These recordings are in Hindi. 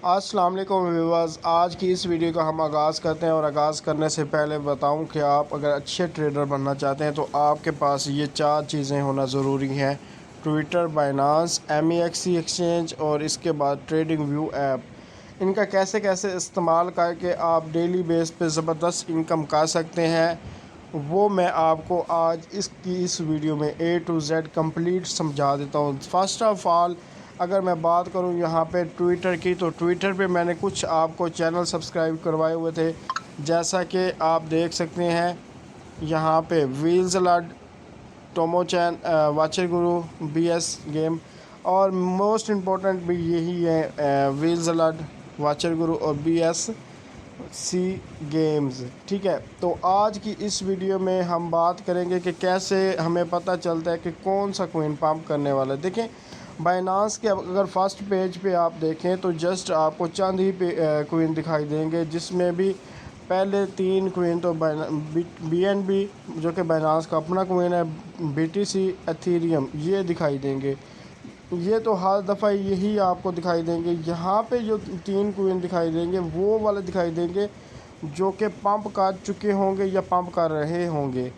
अस्सलाम वालेकुम व्यूअर्स। आज की इस वीडियो का हम आगाज़ करते हैं और आगाज़ करने से पहले बताऊं कि आप अगर अच्छे ट्रेडर बनना चाहते हैं तो आपके पास ये 4 चीज़ें होना ज़रूरी हैं। ट्विटर, बाइनांस, MEXC एक्सचेंज और इसके बाद ट्रेडिंग व्यू ऐप। इनका कैसे कैसे इस्तेमाल करके आप डेली बेस पे ज़बरदस्त इनकम कर सकते हैं, वो मैं आपको आज इस वीडियो में A to Z कंप्लीट समझा देता हूँ। फ़र्स्ट ऑफ़ ऑल अगर मैं बात करूं यहाँ पे ट्विटर की, तो ट्विटर पे मैंने कुछ आपको चैनल सब्सक्राइब करवाए हुए थे, जैसा कि आप देख सकते हैं यहाँ पे व्हील्स अलर्ट, टोमो चैन, वाचर गुरु, BS गेम और मोस्ट इम्पोर्टेंट भी यही है, व्हील्स अलर्ट, वाचर गुरु और BSC गेम्स। ठीक है, तो आज की इस वीडियो में हम बात करेंगे कि कैसे हमें पता चलता है कि कौन सा कोइन पंप करने वाला है। देखें, बाइनांस के अगर फर्स्ट पेज पे आप देखें तो जस्ट आपको चंद ही कोइन दिखाई देंगे, जिसमें भी पहले 3 कोइन तो BNB जो कि बाइनांस का अपना कोइन है, BTC, एथेरियम, ये दिखाई देंगे। ये तो हर दफ़ा यही आपको दिखाई देंगे। यहाँ पे जो 3 कोइन दिखाई देंगे वो वाले दिखाई देंगे जो कि पंप कर चुके होंगे या पंप कर रहे होंगे।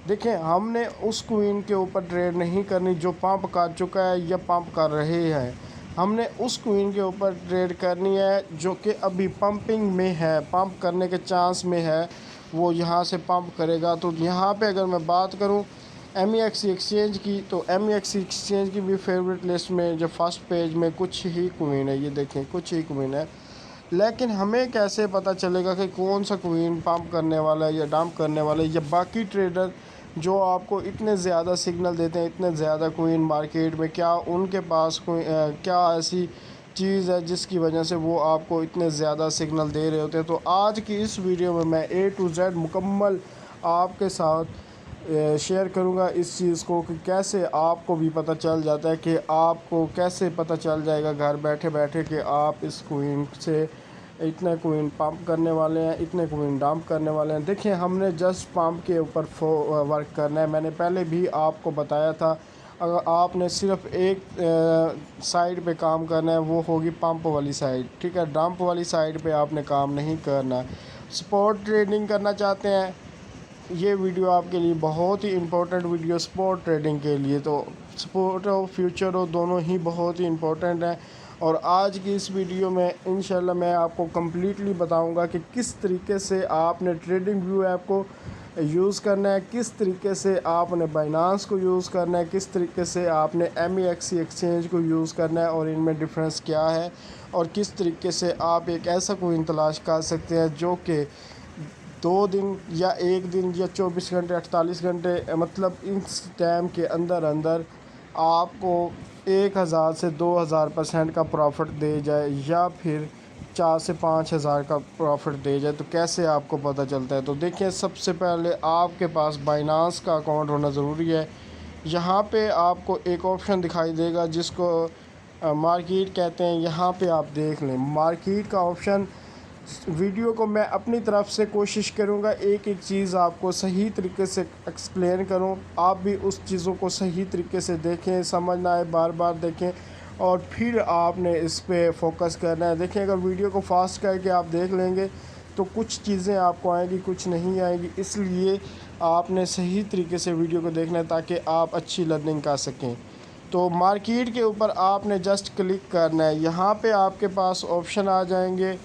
देखें, हमने उस क्वीन के ऊपर ट्रेड नहीं करनी जो पंप कर चुका है या पंप कर रहे हैं। हमने उस क्वीन के ऊपर ट्रेड करनी है जो कि अभी पंपिंग में है, पंप करने के चांस में है, वो यहाँ से पंप करेगा। तो यहाँ पे अगर मैं बात करूँ MEXC एक्सचेंज की, तो MEXC एक्सचेंज की भी फेवरेट लिस्ट में जो फर्स्ट पेज में कुछ ही क्वीन है, ये देखें कुछ ही क्वीन है। लेकिन हमें कैसे पता चलेगा कि कौन सा क्वीन पंप करने वाला है या डंप करने वाला है, या बाकी ट्रेडर जो आपको इतने ज़्यादा सिग्नल देते हैं, इतने ज़्यादा क्वीन मार्केट में, क्या उनके पास कोई क्या ऐसी चीज़ है जिसकी वजह से वो आपको इतने ज़्यादा सिग्नल दे रहे होते हैं। तो आज की इस वीडियो में मैं A to Z मुकम्मल आपके साथ शेयर करूंगा इस चीज़ को कि कैसे आपको भी पता चल जाता है, कि आपको कैसे पता चल जाएगा घर बैठे बैठे कि आप इस क्वीन से इतने क्वीन पंप करने वाले हैं, इतने क्वीन डंप करने वाले हैं। देखिए, हमने जस्ट पंप के ऊपर वर्क करना है। मैंने पहले भी आपको बताया था, अगर आपने सिर्फ एक साइड पे काम करना है, वो होगी पंप वाली साइड। ठीक है, डंप वाली साइड पे आपने काम नहीं करना। स्पॉट ट्रेडिंग करना चाहते हैं, ये वीडियो आपके लिए बहुत ही इम्पोर्टेंट वीडियो स्पॉट ट्रेडिंग के लिए। तो स्पॉट और फ्यूचर हो दोनों ही बहुत ही इम्पोर्टेंट हैं। और आज की इस वीडियो में इंशाल्लाह मैं आपको कम्प्लीटली बताऊंगा कि किस तरीके से आपने ट्रेडिंग व्यू ऐप को यूज़ करना है, किस तरीके से आपने बाइनांस को यूज़ करना है, किस तरीके से आपने MEXC एक्सचेंज को यूज़ करना है और इनमें डिफरेंस क्या है, और किस तरीके से आप एक ऐसा कोइन तलाश कर सकते हैं जो कि 2 दिन या 1 दिन या 24 घंटे 48 घंटे, मतलब इस टाइम के अंदर अंदर आपको 1000 से 2000% का प्रॉफिट दे जाए, या फिर 4 से 5000 का प्रॉफिट दे जाए। तो कैसे आपको पता चलता है? तो देखिए, सबसे पहले आपके पास बाइनांस का अकाउंट होना ज़रूरी है। यहाँ पे आपको एक ऑप्शन दिखाई देगा जिसको मार्केट कहते हैं। यहाँ पे आप देख लें मार्केट का ऑप्शन। वीडियो को मैं अपनी तरफ से कोशिश करूँगा एक एक चीज़ आपको सही तरीके से एक्सप्लेन करूँ, आप भी उस चीज़ों को सही तरीके से देखें, समझ ना आए बार बार देखें और फिर आपने इस पे फोकस करना है। देखें, अगर वीडियो को फास्ट करके आप देख लेंगे तो कुछ चीज़ें आपको आएंगी, कुछ नहीं आएंगी, इसलिए आपने सही तरीके से वीडियो को देखना है ताकि आप अच्छी लर्निंग कर सकें। तो मार्केट के ऊपर आपने जस्ट क्लिक करना है। यहाँ पे आपके पास ऑप्शन आ जाएंगे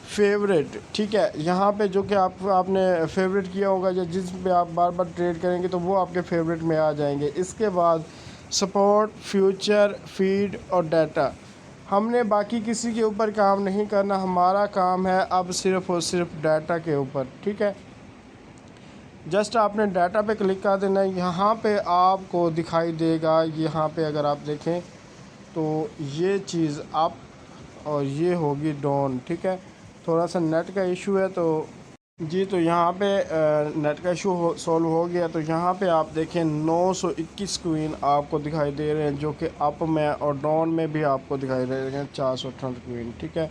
फेवरेट। ठीक है, यहाँ पे जो कि आपने फेवरेट किया होगा या जिस पे आप बार बार ट्रेड करेंगे तो वो आपके फेवरेट में आ जाएंगे। इसके बाद सपोर्ट, फ्यूचर, फीड और डाटा। हमने बाकी किसी के ऊपर काम नहीं करना, हमारा काम है अब सिर्फ़ और सिर्फ डाटा के ऊपर। ठीक है, जस्ट आपने डाटा पे क्लिक कर देना है। यहाँ पे आपको दिखाई देगा, यहाँ पे अगर आप देखें तो ये चीज़ अप और ये होगी डाउन। ठीक है, थोड़ा सा नेट का इशू है तो जी, तो यहाँ पे नेट का इशू सॉल्व हो गया। तो यहाँ पे आप देखें 921 क्वीन आपको दिखाई दे रहे हैं जो कि अप में, और डाउन में भी आपको दिखाई दे रहे हैं 468 क्वीन। ठीक है,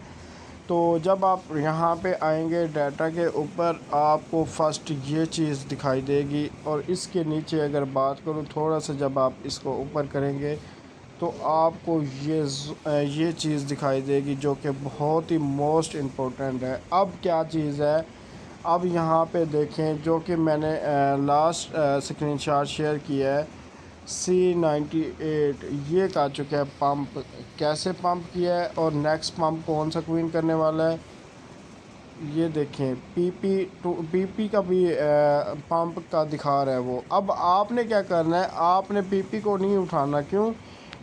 तो जब आप यहाँ पे आएंगे डाटा के ऊपर, आपको फर्स्ट ये चीज़ दिखाई देगी। और इसके नीचे अगर बात करूँ थोड़ा सा, जब आप इसको ऊपर करेंगे तो आपको ये चीज़ दिखाई देगी जो कि बहुत ही मोस्ट इम्पोर्टेंट है। अब क्या चीज़ है, अब यहाँ पे देखें जो कि मैंने लास्ट स्क्रीनशॉट शेयर किया है, C98 ये कर चुका है पंप। कैसे पंप किया है और नेक्स्ट पंप कौन सा क्वीन करने वाला है, ये देखें। पीपी का भी पंप का दिखा रहा है वो। अब आपने क्या करना है, आपने पीपी को नहीं उठाना। क्यों?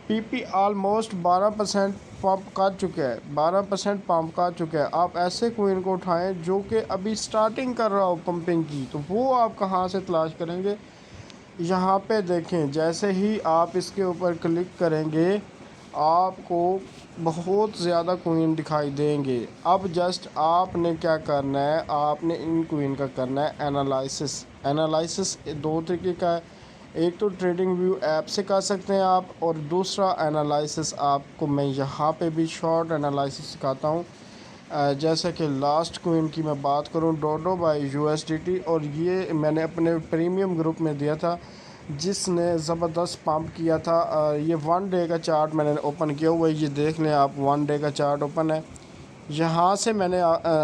पीपी ऑलमोस्ट 12% पंप कर चुका है, 12% पंप कर चुका है। आप ऐसे क्वीन को उठाएं जो कि अभी स्टार्टिंग कर रहा हो पंपिंग की, तो वो आप कहाँ से तलाश करेंगे? यहाँ पे देखें, जैसे ही आप इसके ऊपर क्लिक करेंगे आपको बहुत ज़्यादा क्वीन दिखाई देंगे। अब जस्ट आपने क्या करना है, आपने इन क्वीन का करना है एनालिसिस दो तरीके का है। एक तो ट्रेडिंग व्यू ऐप से कर सकते हैं आप, और दूसरा एनालिसिस आपको मैं यहाँ पे भी शॉर्ट एनालिसिस सिखाता हूँ। जैसे कि लास्ट क्वीन की मैं बात करूँ, डोडो बाय USDT, और ये मैंने अपने प्रीमियम ग्रुप में दिया था जिसने ज़बरदस्त पंप किया था। ये 1 डे का चार्ट मैंने ओपन किया हुआ है, ये देख लें आप, 1 डे का चार्ट ओपन है। यहाँ से मैंने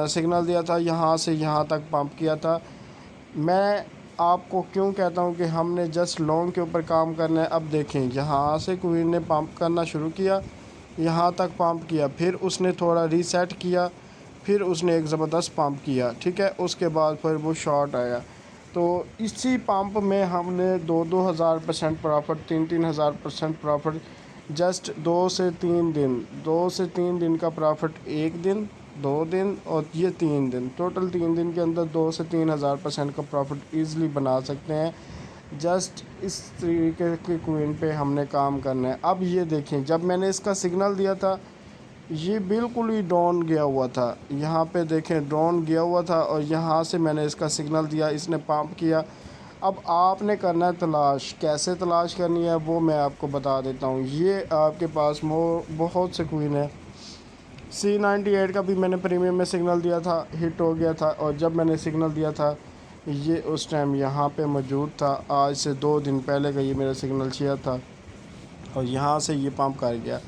सिग्नल दिया था, यहाँ से यहाँ तक पंप किया था। मैं आपको क्यों कहता हूँ कि हमने जस्ट लॉन्ग के ऊपर काम करना है। अब देखें, यहाँ से क्वीन ने पंप करना शुरू किया, यहाँ तक पंप किया, फिर उसने थोड़ा रीसेट किया, फिर उसने एक ज़बरदस्त पंप किया, ठीक है। उसके बाद फिर वो शॉर्ट आया। तो इसी पंप में हमने 2-2 हज़ार% प्रॉफिट, 3-3 हज़ार% प्रॉफिट जस्ट 2 से 3 दिन का प्रॉफिट, 1 दिन, 2 दिन और ये 3 दिन, टोटल 3 दिन के अंदर 2 से 3 हज़ार% का प्रॉफिट ईज़िली बना सकते हैं। जस्ट इस तरीके के क्वीन पे हमने काम करना है। अब ये देखें, जब मैंने इसका सिग्नल दिया था ये बिल्कुल ही डाउन गया हुआ था, यहाँ पे देखें डाउन गया हुआ था, और यहाँ से मैंने इसका सिग्नल दिया, इसने पंप किया। अब आपने करना है तलाश, कैसे तलाश करनी है वो मैं आपको बता देता हूँ। ये आपके पास बहुत से क्वीन है। C98 का भी मैंने प्रीमियम में सिग्नल दिया था, हिट हो गया था, और जब मैंने सिग्नल दिया था ये उस टाइम यहाँ पे मौजूद था। आज से 2 दिन पहले का ये मेरा सिग्नल शेयर था, और यहाँ से ये पंप कर गया।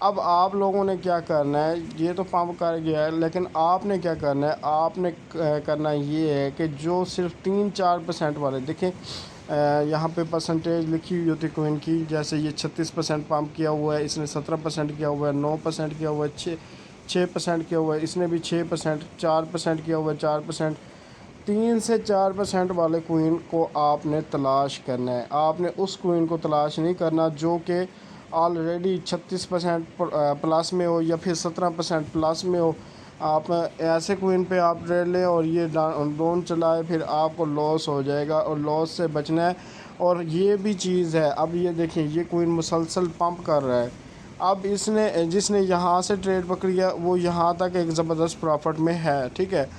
अब आप लोगों ने क्या करना है, ये तो पंप कर गया है, लेकिन आपने क्या करना है, आपने करना ये है कि जो सिर्फ 3-4% वाले देखें, यहाँ पे परसेंटेज लिखी हुई होती क्वीन की। जैसे ये 36% पंप किया हुआ है, इसने 17% किया हुआ है, 9% किया हुआ है, 6% किया हुआ है, इसने भी 6%, 4% किया हुआ है, 4%। 3 से 4% वाले क्वीन को आपने तलाश करना है। आपने उस क्वीन को तलाश नहीं करना जो कि ऑलरेडी 36% प्लस में हो, या फिर 17% प्लस में हो। आप ऐसे क्वीन पे आप ट्रेड लें और ये डाउन चलाए, फिर आपको लॉस हो जाएगा, और लॉस से बचना है। और ये भी चीज़ है, अब ये देखें, ये क्वीन मुसलसल पंप कर रहा है। अब इसने जिसने यहाँ से ट्रेड पकड़ी है वो यहाँ तक एक ज़बरदस्त प्रॉफिट में है, ठीक है।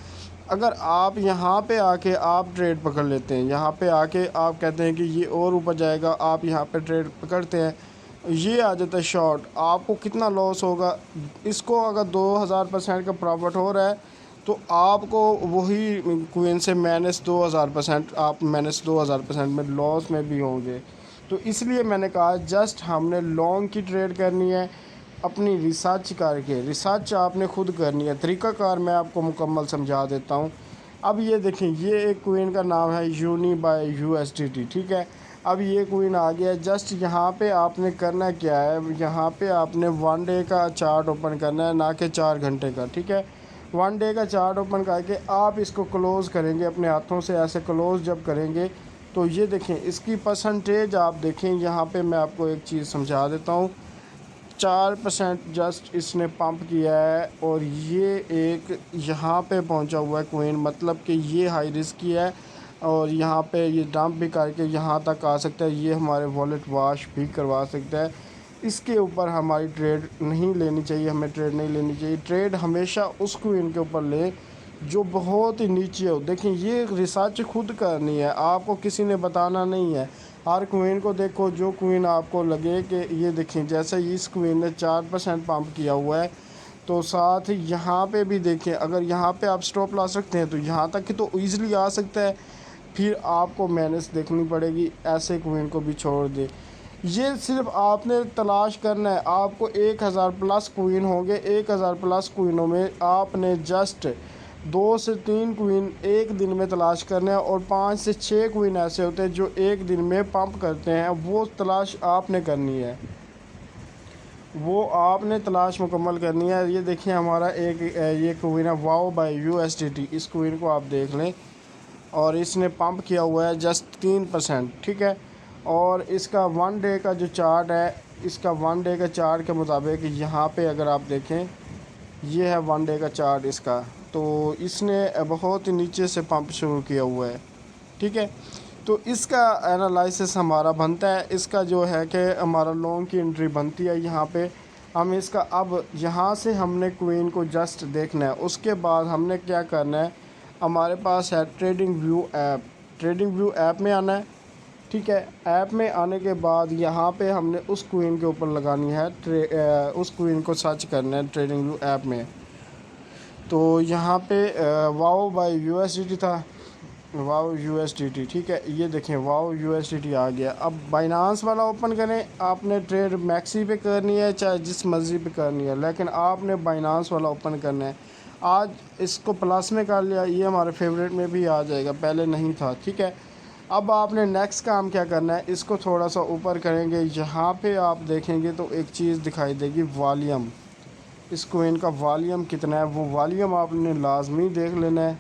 अगर आप यहाँ पे आके आप ट्रेड पकड़ लेते हैं, यहाँ पे आके आप कहते हैं कि ये और ऊपर जाएगा, आप यहाँ पे ट्रेड पकड़ते हैं, ये आ जाता है शॉर्ट, आपको कितना लॉस होगा? इसको अगर 2000% का प्रॉफिट हो रहा है तो आपको वही क्वीन से -2000%, आप -2000% में लॉस में भी होंगे। तो इसलिए मैंने कहा जस्ट हमने लॉन्ग की ट्रेड करनी है, अपनी रिसर्च करके। रिसर्च आपने खुद करनी है, तरीक़ाकार मैं आपको मुकम्मल समझा देता हूँ। अब ये देखें, ये एक क्वीन का नाम है यूनी बाय USDT, ठीक है। अब ये क्वीन आ गया है। जस्ट यहाँ पे आपने करना क्या है, यहाँ पे आपने 1 डे का चार्ट ओपन करना है, ना कि 4 घंटे का, ठीक है। 1 डे का चार्ट ओपन करके आप इसको क्लोज़ करेंगे अपने हाथों से, ऐसे क्लोज़ जब करेंगे तो ये देखें इसकी परसेंटेज आप देखें। यहाँ पे मैं आपको एक चीज़ समझा देता हूँ, 4% जस्ट इसने पंप किया है, और ये एक यहाँ पे पहुँचा हुआ है क्वीन, मतलब कि ये हाई रिस्क की है, और यहाँ पे ये डंप भी करके यहाँ तक आ सकता है। ये हमारे वॉलेट वॉश भी करवा सकता है। इसके ऊपर हमारी ट्रेड नहीं लेनी चाहिए, हमें ट्रेड नहीं लेनी चाहिए। ट्रेड हमेशा उस क्वीन के ऊपर ले जो बहुत ही नीचे हो। देखिए, ये रिसर्च खुद करनी है, आपको किसी ने बताना नहीं है। हर क्वीन को देखो, जो क्वीन आपको लगे कि ये देखें, जैसे इस क्वीन ने 4% पंप किया हुआ है, तो साथ ही यहाँ पे भी देखें, अगर यहाँ पे आप स्टॉप लॉस रखते हैं तो यहाँ तक कि तो ईज़िली आ सकता है। फिर आपको मैनेज देखनी पड़ेगी, ऐसे क्वीन को भी छोड़ दे। ये सिर्फ आपने तलाश करना है। आपको 1000 प्लस क्वीन होंगे। 1000 प्लस क्वीनों में आपने जस्ट 2 से 3 क्वीन एक दिन में तलाश करना है, और 5 से 6 क्वीन ऐसे होते हैं जो एक दिन में पंप करते हैं। वो तलाश आपने करनी है, वो आपने तलाश मुकम्मल करनी है। ये देखिए हमारा एक ये क्वीन है वाओ बाय USDT। इस क्वीन को आप देख लें, और इसने पंप किया हुआ है जस्ट 3%, ठीक है। और इसका 1 डे का जो चार्ट है, इसका 1 डे का चार्ट के मुताबिक यहाँ पे अगर आप देखें, ये है 1 डे का चार्ट इसका। तो इसने बहुत ही नीचे से पंप शुरू किया हुआ है, ठीक है। तो इसका एनालिसिस हमारा बनता है। इसका जो है कि हमारा लॉन्ग की एंट्री बनती है यहाँ पे। हम इसका अब यहाँ से हमने क्वीन को जस्ट देखना है। उसके बाद हमने क्या करना है, हमारे पास है trading view app. Trading view app में आना है, ठीक है। ऐप में आने के बाद यहाँ पे हमने उस क्वीन के ऊपर लगानी है, उस क्वीन को सर्च करना है ट्रेडिंग व्यू ऐप में। तो यहाँ पे वाओ बाय USDT था, वाओ USDT, ठीक है। ये देखें वाओ USDT आ गया। अब बाइनांस वाला ओपन करें। आपने ट्रेड मैक्सी पे करनी है चाहे जिस मर्ज़ी पे करनी है, लेकिन आपने बाइनांस वाला ओपन करना है। आज इसको प्लस में कर लिया, ये हमारे फेवरेट में भी आ जाएगा, पहले नहीं था, ठीक है। अब आपने नेक्स्ट काम क्या करना है, इसको थोड़ा सा ऊपर करेंगे। यहाँ पे आप देखेंगे तो एक चीज़ दिखाई देगी, वॉल्यूम। इस कोइन का वॉल्यूम कितना है, वो वॉल्यूम आपने लाजमी देख लेना है,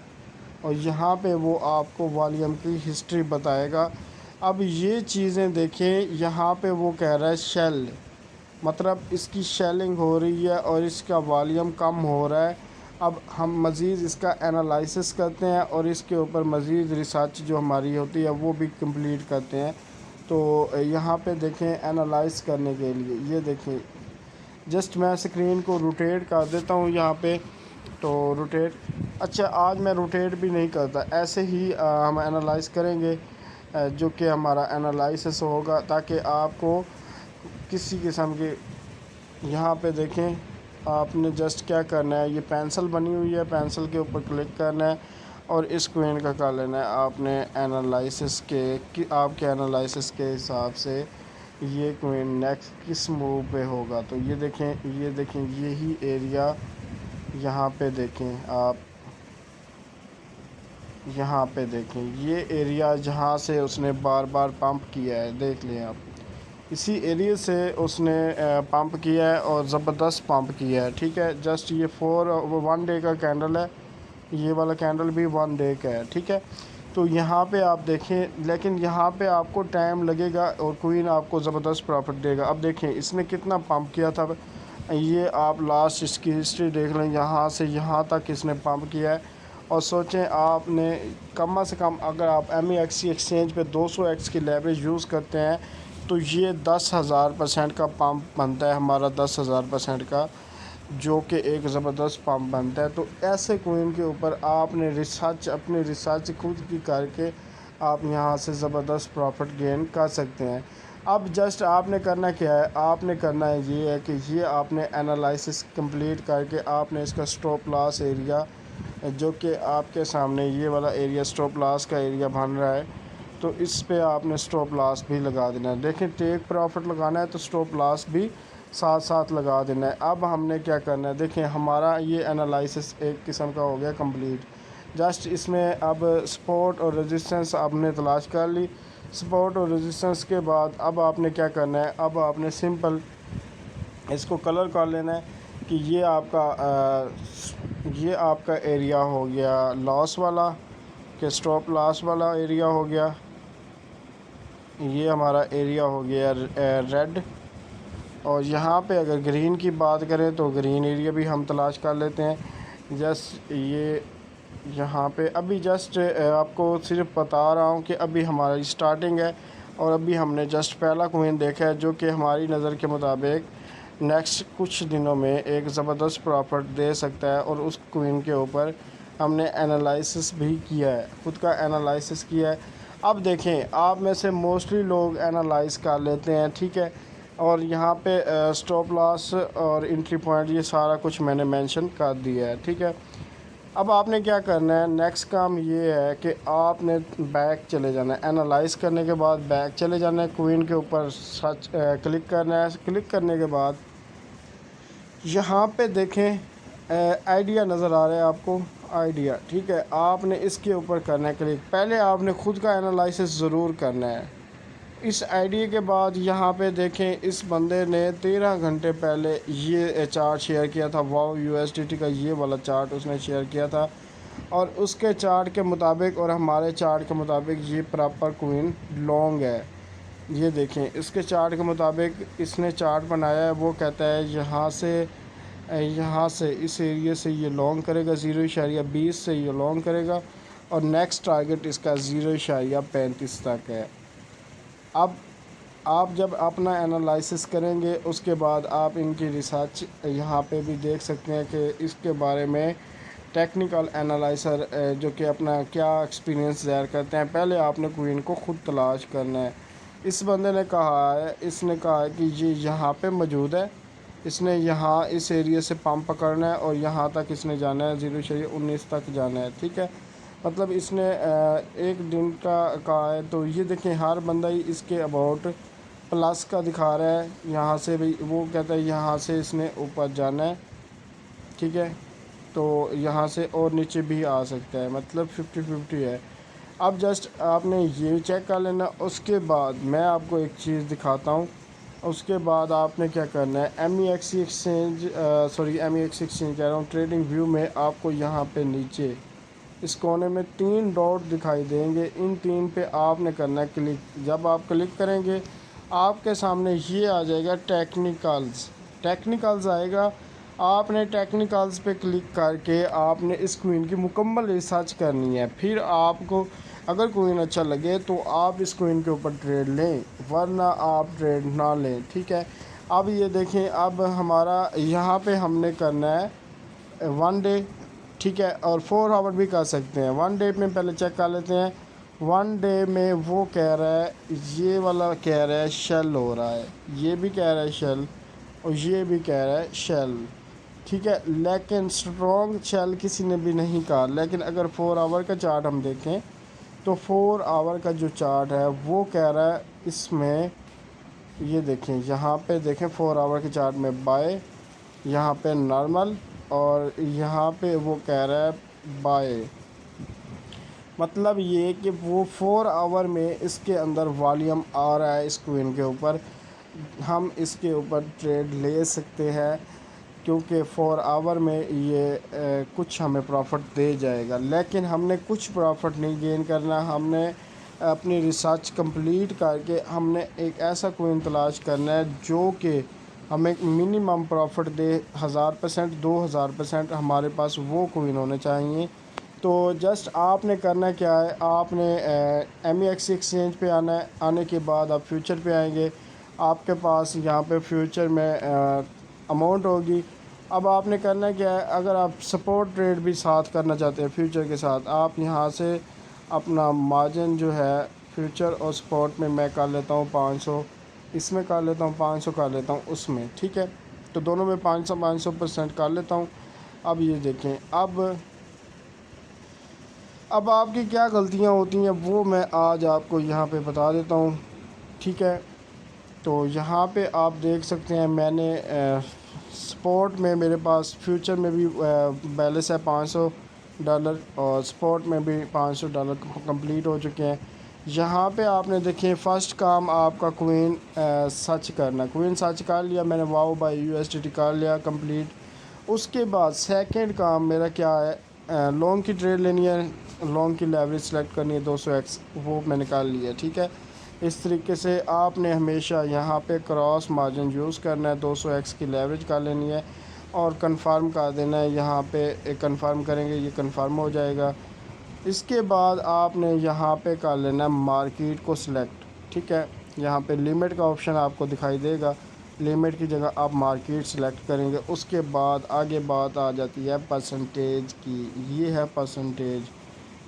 और यहाँ पे वो आपको वॉल्यूम की हिस्ट्री बताएगा। अब ये चीज़ें देखें, यहाँ पे वो कह रहा है शेल, मतलब इसकी शेलिंग हो रही है और इसका वॉल्यूम कम हो रहा है। अब हम मज़ीद इसका एनालिसिस करते हैं और इसके ऊपर मज़ीद रिसर्च जो हमारी होती है वो भी कंप्लीट करते हैं। तो यहाँ पे देखें एनालाइज करने के लिए, ये देखें जस्ट मैं स्क्रीन को रोटेट कर देता हूँ यहाँ पे, तो रोटेट। अच्छा, आज मैं रोटेट भी नहीं करता, ऐसे ही हम एनालाइज करेंगे, जो कि हमारा एनालिसिस होगा, ताकि आपको किसी किस्म के, यहाँ पे देखें आपने जस्ट क्या करना है, ये पेंसिल बनी हुई है, पेंसिल के ऊपर क्लिक करना है और इस क्वेश्चन का कर लेना है आपने एनालिसिस के, कि आपके एनालिसिस के हिसाब से ये क्वेश्चन नेक्स्ट किस मूव पे होगा। तो ये देखें यही एरिया, यहाँ पे देखें आप, यहाँ पे देखें ये एरिया जहाँ से उसने बार बार पंप किया है, देख लें आप, इसी एरिया से उसने पंप किया है और ज़बरदस्त पंप किया है, ठीक है। जस्ट ये 1 डे का कैंडल है, ये वाला कैंडल भी 1 डे का है, ठीक है। तो यहाँ पे आप देखें, लेकिन यहाँ पे आपको टाइम लगेगा और क्वीन आपको ज़बरदस्त प्रॉफिट देगा। अब देखें इसने कितना पंप किया था, ये आप लास्ट इसकी हिस्ट्री देख लें, यहाँ से यहाँ तक इसने पंप किया है। और सोचें आपने कम से कम अगर आप MEXC एक्सचेंज पे 200x की लेवरेज यूज़ करते हैं तो ये 10,000% का पंप बनता है हमारा, 10,000% का, जो कि एक ज़बरदस्त पंप बनता है। तो ऐसे कोइन के ऊपर आपने रिसर्च, अपनी रिसर्च खुद की करके आप यहाँ से ज़बरदस्त प्रॉफिट गेन कर सकते हैं। अब जस्ट आपने करना क्या है, आपने करना है ये है कि ये आपने एनालिसिस कंप्लीट करके आपने इसका स्टॉप लॉस एरिया, जो कि आपके सामने ये वाला एरिया स्टॉप लॉस का एरिया बन रहा है, तो इस पे आपने स्टॉप लॉस भी लगा देना है। देखें टेक प्रॉफिट लगाना है तो स्टॉप लॉस भी साथ साथ लगा देना है। अब हमने क्या करना है, देखें हमारा ये एनालिसिस एक किस्म का हो गया कंप्लीट। जस्ट इसमें अब सपोर्ट और रेजिस्टेंस आपने तलाश कर ली। सपोर्ट और रेजिस्टेंस के बाद अब आपने क्या करना है, अब आपने सिंपल इसको कलर कर लेना है कि ये आपका एरिया हो गया लॉस वाला, कि स्टॉप लॉस वाला एरिया हो गया, ये हमारा एरिया हो गया रेड। और यहाँ पे अगर ग्रीन की बात करें तो ग्रीन एरिया भी हम तलाश कर लेते हैं। जस्ट ये यहाँ पे अभी जस्ट आपको सिर्फ बता रहा हूँ कि अभी हमारी स्टार्टिंग है और अभी हमने जस्ट पहला कोइन देखा है, जो कि हमारी नज़र के मुताबिक नेक्स्ट कुछ दिनों में एक ज़बरदस्त प्रॉफिट दे सकता है। और उस कोइन के ऊपर हमने एनालिसिस भी किया है, खुद का एनालिसिस किया है। अब देखें आप में से मोस्टली लोग एनालाइज कर लेते हैं, ठीक है। और यहाँ पे स्टॉप लॉस और एंट्री पॉइंट ये सारा कुछ मैंने मेंशन कर दिया है, ठीक है। अब आपने क्या करना है, नेक्स्ट काम ये है कि आपने बैक चले जाना है। एनालाइज करने के बाद बैक चले जाना है, क्वीन के ऊपर सर्च क्लिक करना है। क्लिक करने के बाद यहाँ पे देखें आइडिया नज़र आ रहा है आपको, आइडिया, ठीक है। आपने इसके ऊपर करना है क्लिक। पहले आपने ख़ुद का एनालिसिस ज़रूर करना है। इस आइडिया के बाद यहाँ पे देखें, इस बंदे ने 13 घंटे पहले ये चार्ट शेयर किया था, वाओ यूएसडीटी का ये वाला चार्ट उसने शेयर किया था। और उसके चार्ट के मुताबिक और हमारे चार्ट के मुताबिक ये प्रॉपर क्वीन लॉन्ग है। ये देखें, इसके चार्ट के मुताबिक इसने चार्ट बनाया है। वो कहता है यहाँ से इस एरिया से ये लॉन्ग करेगा 0.20 से ये लॉन्ग करेगा, और नेक्स्ट टारगेट इसका 0.35 तक है। अब आप जब अपना एनालिसिस करेंगे उसके बाद आप इनकी रिसर्च यहाँ पे भी देख सकते हैं कि इसके बारे में टेक्निकल एनालाइज़र जो कि अपना क्या एक्सपीरियंस ज़ाहिर करते हैं। पहले आपने क्वीन को ख़ुद तलाश करना है। इस बंदे ने कहा है, इसने कहा है कि ये यहाँ पे मौजूद है। इसने यहाँ इस एरिया से पंप पकड़ना है और यहाँ तक इसने जाना है, 0.19 तक जाना है, ठीक है। मतलब इसने एक दिन का कहा है। तो ये देखें, हर बंदा ही इसके अबाउट प्लस का दिखा रहा है। यहाँ से भी वो कहता है यहाँ से इसने ऊपर जाना है, ठीक है। तो यहाँ से और नीचे भी आ सकता है, मतलब 50-50 है। अब जस्ट आपने ये चेक कर लेना। उसके बाद मैं आपको एक चीज़ दिखाता हूँ। उसके बाद आपने क्या करना है, MEX एक्सचेंज MEX एक्सचेंज कह रहा हूँ, ट्रेडिंग व्यू में आपको यहाँ पे नीचे इस कोने में 3 डॉट दिखाई देंगे। इन 3 पे आपने करना है क्लिक। जब आप क्लिक करेंगे आपके सामने ये आ जाएगा टेक्निकल्स आएगा। आपने टेक्निकल्स पे क्लिक करके आपने इस क्वीन की मुकम्मल रिसर्च करनी है। फिर आपको अगर क्वीन अच्छा लगे तो आप इस क्वीन के ऊपर ट्रेड लें, वरना आप ट्रेड ना लें, ठीक है। अब ये देखें, अब हमारा यहाँ पे हमने करना है 1 डे, ठीक है, और 4 आवर भी कर सकते हैं। 1 डे में पहले चेक कर लेते हैं। 1 डे में वो कह रहा है, ये वाला कह रहा है शेल हो रहा है, ये भी कह रहा है शेल, और ये भी कह रहा है शेल, ठीक है। लेकिन स्ट्रॉन्ग शेल किसी ने भी नहीं कहा। लेकिन अगर 4 आवर का चार्ट हम देखें तो 4 आवर का जो चार्ट है वो कह रहा है इसमें, ये देखें, यहाँ पे देखें 4 आवर के चार्ट में बाय, यहाँ पे नॉर्मल, और यहाँ पे वो कह रहा है बाय। मतलब ये कि वो 4 आवर में इसके अंदर वॉल्यूम आ रहा है। इस क्वीन के ऊपर हम इसके ऊपर ट्रेड ले सकते हैं, क्योंकि 4 आवर में ये कुछ हमें प्रॉफिट दे जाएगा। लेकिन हमने कुछ प्रॉफिट नहीं गेन करना। हमने अपनी रिसर्च कंप्लीट करके हमने एक ऐसा क्वीन तलाश करना है जो कि हमें मिनिमम प्रॉफिट दे 1000%, 2000% हमारे पास वो क्वीन होने चाहिए। तो जस्ट आपने करना क्या है, आपने MEX एक्सचेंज पे आना है। आने के बाद आप फ्यूचर पे आएंगे, आपके पास यहाँ पे फ्यूचर में अमाउंट होगी। अब आपने करना क्या है, अगर आप सपोर्ट ट्रेड भी साथ करना चाहते हैं फ्यूचर के साथ, आप यहाँ से अपना मार्जिन जो है फ्यूचर और स्पॉट में मैं कर लेता हूँ 500, इसमें कर लेता हूँ 500, कर लेता हूँ उसमें, ठीक है। तो दोनों में 500% कर लेता हूँ। अब ये देखें, अब आपकी क्या गलतियाँ होती हैं वो मैं आज आपको यहाँ पे बता देता हूँ, ठीक है। तो यहाँ पे आप देख सकते हैं, मैंने स्पॉट में मेरे पास फ्यूचर में भी बैलेंस है $500, और स्पॉट में भी $500 कंप्लीट हो चुके हैं। यहाँ पे आपने देखें, फ़र्स्ट काम आपका क्वीन सर्च करना। क्वीन सर्च कर लिया मैंने, वाओ बाय USDT कर लिया कंप्लीट। उसके बाद सेकंड काम मेरा क्या है, लॉन्ग की ट्रेड लेनी है, लॉन्ग की लेवरेज सेलेक्ट करनी है 200x, वो मैंने कर लिया, ठीक है। इस तरीके से आपने हमेशा यहाँ पे क्रॉस मार्जिन यूज़ करना है, 200x की लेवरेज कर लेनी है और कंफर्म कर देना है। यहाँ पे कंफर्म करेंगे, ये कंफर्म हो जाएगा। इसके बाद आपने यहाँ पे कर लेना है मार्केट को सिलेक्ट, ठीक है। यहाँ पे लिमिट का ऑप्शन आपको दिखाई देगा, लिमिट की जगह आप मार्केट सिलेक्ट करेंगे। उसके बाद आगे बात आ जाती है परसेंटेज की। ये है परसेंटेज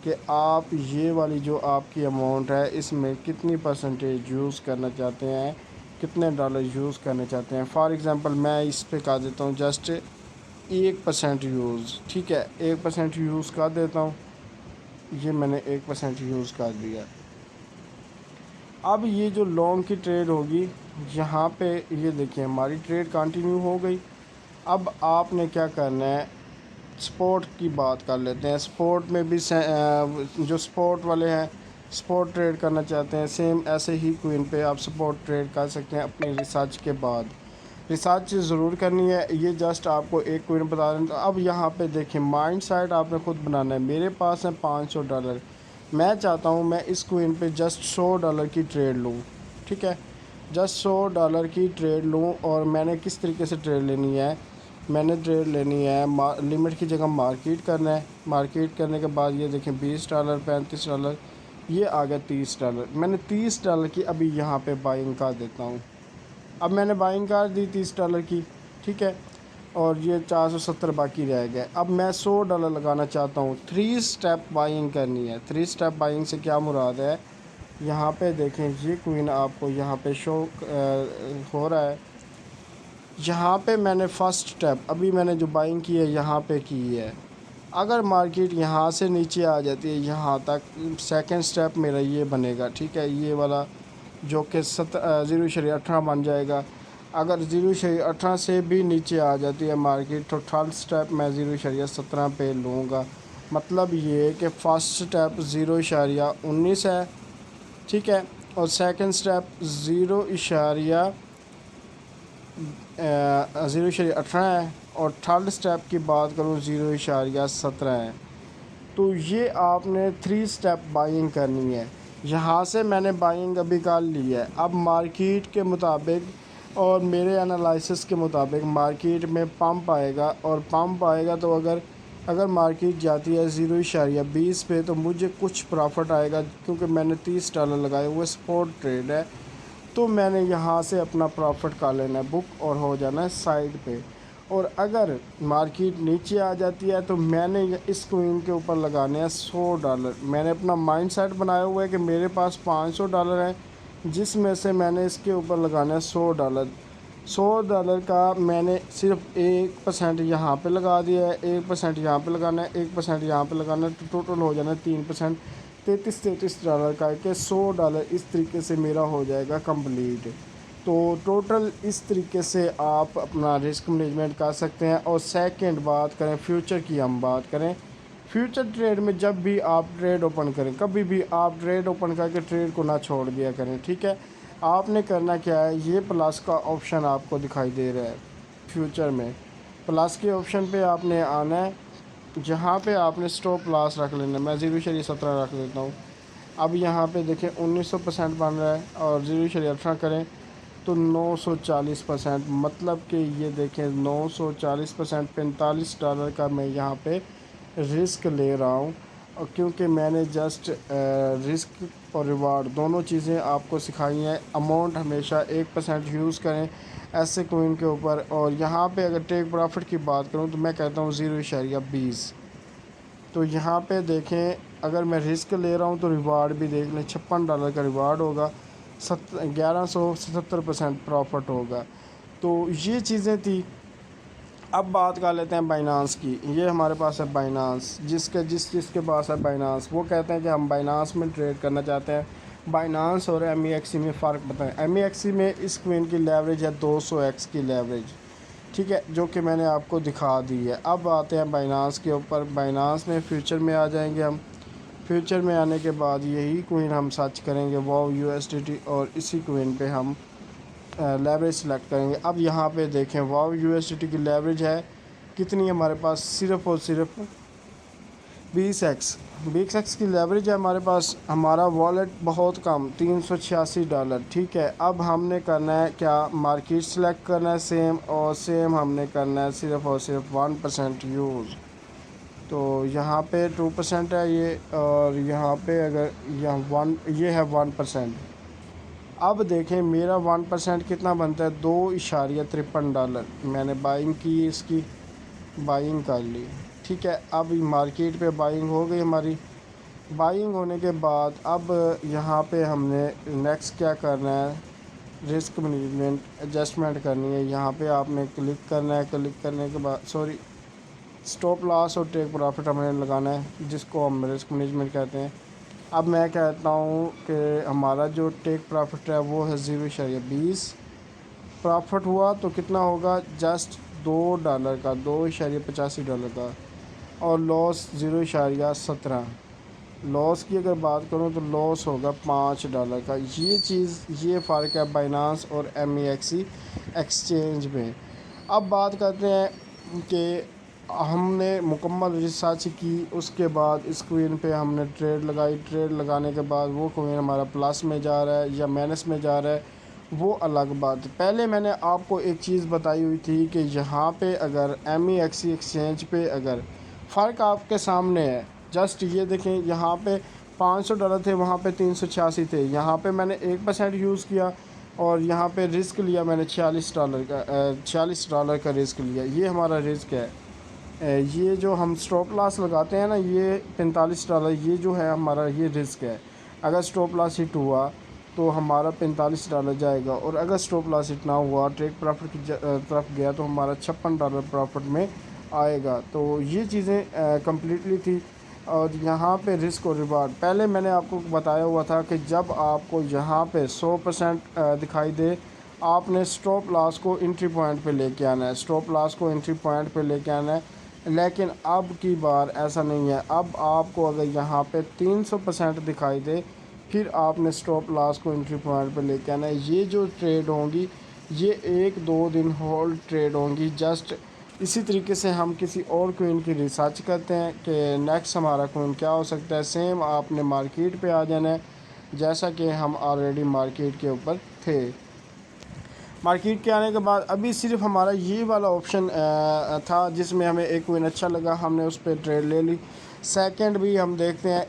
कि आप ये वाली जो आपकी अमाउंट है इसमें कितनी परसेंटेज यूज़ करना चाहते हैं, कितने डॉलर यूज़ करना चाहते हैं। फॉर एग्ज़ाम्पल मैं इस पे कर देता हूँ जस्ट 1% यूज़, ठीक है 1% यूज़ कर देता हूँ। ये मैंने 1% यूज़ कर दिया। अब ये जो लॉन्ग की ट्रेड होगी, यहाँ पे ये देखिए हमारी ट्रेड कंटिन्यू हो गई। अब आपने क्या करना है, स्पोर्ट की बात कर लेते हैं। स्पोर्ट में भी जो स्पोर्ट वाले हैं, स्पोर्ट ट्रेड करना चाहते हैं, सेम ऐसे ही क्वीन पे आप स्पोर्ट ट्रेड कर सकते हैं अपनी रिसर्च के बाद। रिसर्च ज़रूर करनी है, ये जस्ट आपको एक क्वीन बता रहे हैं। तो अब यहाँ पे देखिए माइंड सेट आपने ख़ुद बनाना है। मेरे पास है $500, मैं चाहता हूँ मैं इस क्वीन पे जस्ट $100 की ट्रेड लूँ, ठीक है जस्ट $100 की ट्रेड लूँ। और मैंने किस तरीके से ट्रेड लेनी है, मैंने ट्रेड लेनी है लिमिट की जगह मार्केट करना है। मार्केट करने के बाद ये देखें $20, $35, ये आ गया $30। मैंने $30 की अभी यहाँ पे बाइंग कर देता हूँ। अब मैंने बाइंग कर दी $30 की, ठीक है, और ये 470 बाकी रह गए। अब मैं $100 लगाना चाहता हूँ। 3 स्टेप बाइंग करनी है। 3 स्टेप बाइंग से क्या मुराद है, यहाँ पे देखें ये क्वीन आपको यहाँ पे शो हो रहा है। यहाँ पे मैंने फ़र्स्ट स्टेप अभी मैंने जो बाइंग की है यहाँ पे की है। अगर मार्केट यहाँ से नीचे आ जाती है यहाँ तक, सेकंड स्टेप मेरा ये बनेगा, ठीक है, ये वाला जो कि 0.18 बन जाएगा। अगर 0.18 से भी नीचे आ जाती है मार्केट तो थर्ड स्टेप मैं 0.17 पे लूँगा। मतलब ये कि फ़र्स्ट स्टेप 0.19 है, ठीक है, और सेकंड स्टेप 0.18 है, और थर्ड स्टेप की बात करूँ 0.17 है। तो ये आपने 3 स्टेप बाइंग करनी है। यहाँ से मैंने बाइंग अभी कर ली है। अब मार्केट के मुताबिक और मेरे एनालिसिस के मुताबिक मार्केट में पंप आएगा, और पंप आएगा तो अगर मार्केट जाती है 0.20 पे तो मुझे कुछ प्रॉफिट आएगा, क्योंकि मैंने $30 लगाए हुए स्पॉट ट्रेड है। तो मैंने यहाँ से अपना प्रॉफिट कर लेना है बुक और हो जाना है साइड पे। और अगर मार्केट नीचे आ जाती है तो मैंने इस क्वीन के ऊपर लगाने हैं $100। मैंने अपना माइंड सेट बनाया हुआ है कि मेरे पास $500 है, जिसमें से मैंने इसके ऊपर लगाना है $100। $100 का मैंने सिर्फ 1% यहाँ पे लगा दिया है, 1% यहाँ पे लगाना है, 1% यहाँ पे लगाना है, तो टोटल हो जाना है 3%, $33 का के $100 इस तरीके से मेरा हो जाएगा कंप्लीट। तो टोटल इस तरीके से आप अपना रिस्क मैनेजमेंट कर सकते हैं। और सेकंड बात करें फ्यूचर की, हम बात करें फ्यूचर ट्रेड में, जब भी आप ट्रेड ओपन करें, कभी भी आप ट्रेड ओपन करके ट्रेड को ना छोड़ दिया करें, ठीक है। आपने करना क्या है, ये प्लस का ऑप्शन आपको दिखाई दे रहा है फ्यूचर में, प्लस के ऑप्शन पे आपने आना है, जहाँ पे आपने स्टॉप लॉस रख लेना है। मैं 0.17 रख देता हूँ। अब यहाँ पे देखें 1900% बन रहा है, और 0.18 करें तो 940%, मतलब कि ये देखें 940%, $45 का मैं यहाँ पे रिस्क ले रहा हूँ। और क्योंकि मैंने जस्ट रिस्क और रिवार्ड दोनों चीज़ें आपको सिखाई हैं। अमाउंट हमेशा 1% यूज़ करें ऐसे कोइन के ऊपर। और यहाँ पे अगर टेक प्रॉफिट की बात करूँ तो मैं कहता हूँ 0.20। तो यहाँ पे देखें अगर मैं रिस्क ले रहा हूँ तो रिवार्ड भी देख लें, $56 का रिवार्ड होगा, 1177% प्रॉफिट होगा। तो ये चीज़ें थी। अब बात कर लेते हैं बाइनांस की। ये हमारे पास है बाइनांस, जिसके पास है बाइनांस वो कहते हैं कि हम बाइनांस में ट्रेड करना चाहते हैं। बाइनांस और MEXC में फ़र्क बताएं। MEXC में इस क्वीन की लेवरेज है 200x की लेवरेज, ठीक है, जो कि मैंने आपको दिखा दी है। अब आते हैं बाइनांस के ऊपर। बाइनांस में फ्यूचर में आ जाएंगे हम। फ्यूचर में आने के बाद यही क्वीन हम सर्च करेंगे वाव USDT, और इसी क्वीन पे हम लेवरेज सेलेक्ट करेंगे। अब यहाँ पे देखें वाव USDT की लेवरेज है कितनी है हमारे पास, सिर्फ़ और सिर्फ 20x की लेवरेज है हमारे पास। हमारा वॉलेट बहुत कम $386, ठीक है। अब हमने करना है क्या, मार्केट सेलेक्ट करना है सेम, और सेम हमने करना है सिर्फ़ और सिर्फ 1% यूज़। तो यहाँ पे 2% है ये, और यहाँ पे अगर ये है 1%। अब देखें मेरा 1% कितना बनता है, $2.53। मैंने बाइंग की, इसकी बाइंग कर ली, ठीक है। अब मार्केट पे बाइंग हो गई हमारी। बाइंग होने के बाद अब यहाँ पे हमने नेक्स्ट क्या करना है, रिस्क मैनेजमेंट एडजस्टमेंट करनी है। यहाँ पे आपने क्लिक करना है। क्लिक करने के बाद स्टॉप लॉस और टेक प्रॉफिट हमें लगाना है, जिसको हम रिस्क मैनेजमेंट कहते हैं। अब मैं कहता हूँ कि हमारा जो टेक प्रॉफिट है वो है 0.20। प्रॉफिट हुआ तो कितना होगा, जस्ट $2 का, $2.85 का। और लॉस 0.17। लॉस की अगर बात करूँ तो लॉस होगा $5 का। ये फ़र्क है बाइनांस और MEXC एक्सचेंज में। अब बात करते हैं कि हमने मुकम्मल रिसर्च की, उसके बाद इस कोइन पे हमने ट्रेड लगाई। ट्रेड लगाने के बाद वो कोइन हमारा प्लस में जा रहा है या माइनस में जा रहा है, वो अलग बात है। पहले मैंने आपको एक चीज़ बताई हुई थी कि यहाँ पे अगर MEXC एक्सचेंज पे अगर फ़र्क आपके सामने है, जस्ट ये देखें, यहाँ पे $500 थे, वहाँ पे 386 थे। यहाँ पे मैंने 1% यूज़ किया और यहाँ पे रिस्क लिया मैंने $46 का रिस्क लिया। ये हमारा रिस्क है। ये जो हम स्टॉप लॉस लगाते हैं ना, ये $45, ये जो है हमारा ये रिस्क है। अगर स्टॉप लॉस हिट हुआ तो हमारा $45 जाएगा, और अगर स्टॉप लॉस हिट ना हुआ, टेक प्रॉफिट की तरफ गया, तो हमारा $56 प्रॉफिट में आएगा। तो ये चीज़ें कम्प्लीटली थी। और यहाँ पे रिस्क और रिवार्ड पहले मैंने आपको बताया हुआ था कि जब आपको यहाँ पे 100% दिखाई दे, आपने स्टॉप लॉस को एंट्री पॉइंट पे लेके आना है। स्टॉप लॉस को एंट्री पॉइंट पे लेके आना है। लेकिन अब की बार ऐसा नहीं है। अब आपको अगर यहाँ पे 300% दिखाई दे, फिर आपने स्टॉप लॉस को एंट्री पॉइंट पे लेके आना है। ये जो ट्रेड होंगी, ये 1-2 दिन होल्ड ट्रेड होंगी। जस्ट इसी तरीके से हम किसी और कोइन की रिसर्च करते हैं कि नेक्स्ट हमारा कोइन क्या हो सकता है। सेम आपने मार्केट पे आ जाना है, जैसा कि हम ऑलरेडी मार्केट के ऊपर थे। मार्केट के आने के बाद अभी सिर्फ हमारा ये वाला ऑप्शन था, जिसमें हमें एक कोइन अच्छा लगा, हमने उस पर ट्रेड ले ली। सेकंड भी हम देखते हैं,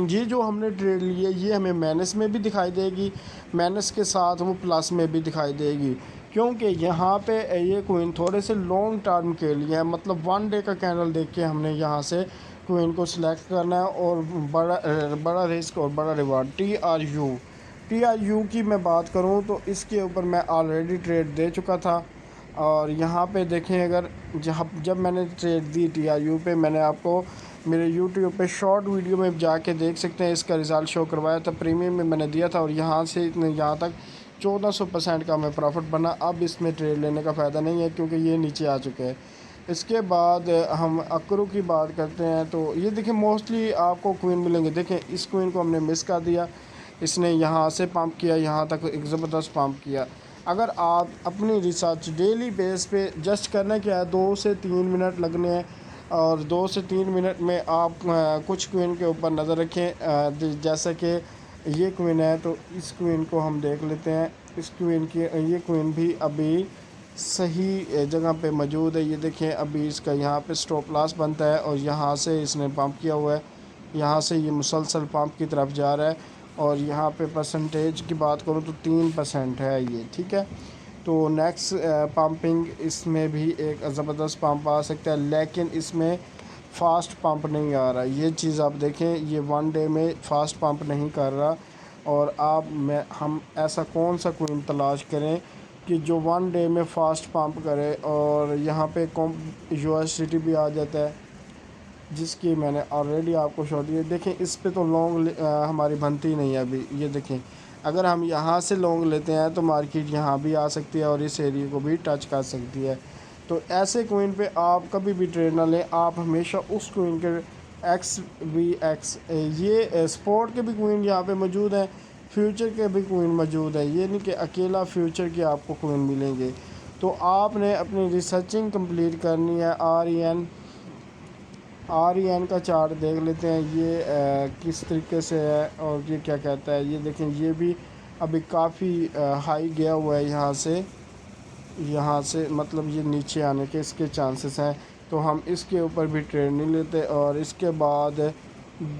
ये जो हमने ट्रेड ली है, ये हमें माइनस में भी दिखाई देगी, माइनस के साथ वो प्लस में भी दिखाई देगी, क्योंकि यहाँ पे ये कोइन थोड़े से लॉन्ग टर्म के लिए है। मतलब 1 डे का कैंडल देख के हमने यहाँ से कोइन को सिलेक्ट करना है, और बड़ा रिस्क और बड़ा रिवार्ड। TRU की मैं बात करूं तो इसके ऊपर मैं ऑलरेडी ट्रेड दे चुका था। और यहाँ पे देखें, अगर जब मैंने ट्रेड दी TRU पे, मैंने आपको मेरे YouTube पे शॉर्ट वीडियो में जाके देख सकते हैं, इसका रिज़ल्ट शो करवाया था। प्रीमियम में मैंने दिया था और यहाँ से यहाँ तक 1400% का हमें प्रॉफिट बना। अब इसमें ट्रेड लेने का फ़ायदा नहीं है, क्योंकि ये नीचे आ चुके हैं। इसके बाद हम अकरू की बात करते हैं, तो ये देखें मोस्टली आपको क्वीन मिलेंगे। देखें इस क्वीन को हमने मिस कर दिया, इसने यहाँ से पंप किया, यहाँ तक एक ज़बरदस्त पंप किया। अगर आप अपनी रिसर्च डेली बेस पे जस्ट करना क्या है, 2 से 3 मिनट लगने हैं, और 2 से 3 मिनट में आप कुछ क्वीन के ऊपर नज़र रखें। जैसा कि ये क्वीन है, तो इस क्वीन को हम देख लेते हैं। इस क्वीन की ये क्वीन भी अभी सही जगह पे मौजूद है। ये देखें, अभी इसका यहाँ पे स्टॉप लॉस बनता है, और यहाँ से इसने पंप किया हुआ है, यहाँ से ये मुसलसल पंप की तरफ जा रहा है। और यहाँ पे परसेंटेज की बात करूँ तो 3% है ये, ठीक है। तो नेक्स्ट पंपिंग, इसमें भी एक ज़बरदस्त पंप आ सकता है, लेकिन इसमें फ़ास्ट पंप नहीं आ रहा। ये चीज़ आप देखें, ये 1 डे में फ़ास्ट पंप नहीं कर रहा। और हम ऐसा कौन सा कोइन तलाश करें कि जो 1 डे में फ़ास्ट पंप करे। और यहाँ पे USDT भी आ जाता है, जिसकी मैंने ऑलरेडी आपको शो दी है। देखें इस पे तो लॉन्ग हमारी बनती नहीं है अभी। ये देखें, अगर हम यहाँ से लॉन्ग लेते हैं तो मार्केट यहाँ भी आ सकती है और इस एरिया को भी टच कर सकती है। तो ऐसे कोइन पे आप कभी भी ट्रेड ना लें, आप हमेशा उस कोइन के XVX, ये स्पॉट के भी कोइन यहाँ पे मौजूद हैं, फ्यूचर के भी कोइन मौजूद है। ये नहीं कि अकेला फ्यूचर के आपको कोइन मिलेंगे। तो आपने अपनी रिसर्चिंग कंप्लीट करनी है। REN का चार्ट देख लेते हैं, ये किस तरीके से है और ये क्या कहता है। ये देखें, ये भी अभी काफ़ी हाई गया हुआ है। यहाँ से मतलब ये नीचे आने के इसके चांसेस हैं, तो हम इसके ऊपर भी ट्रेड नहीं लेते। और इसके बाद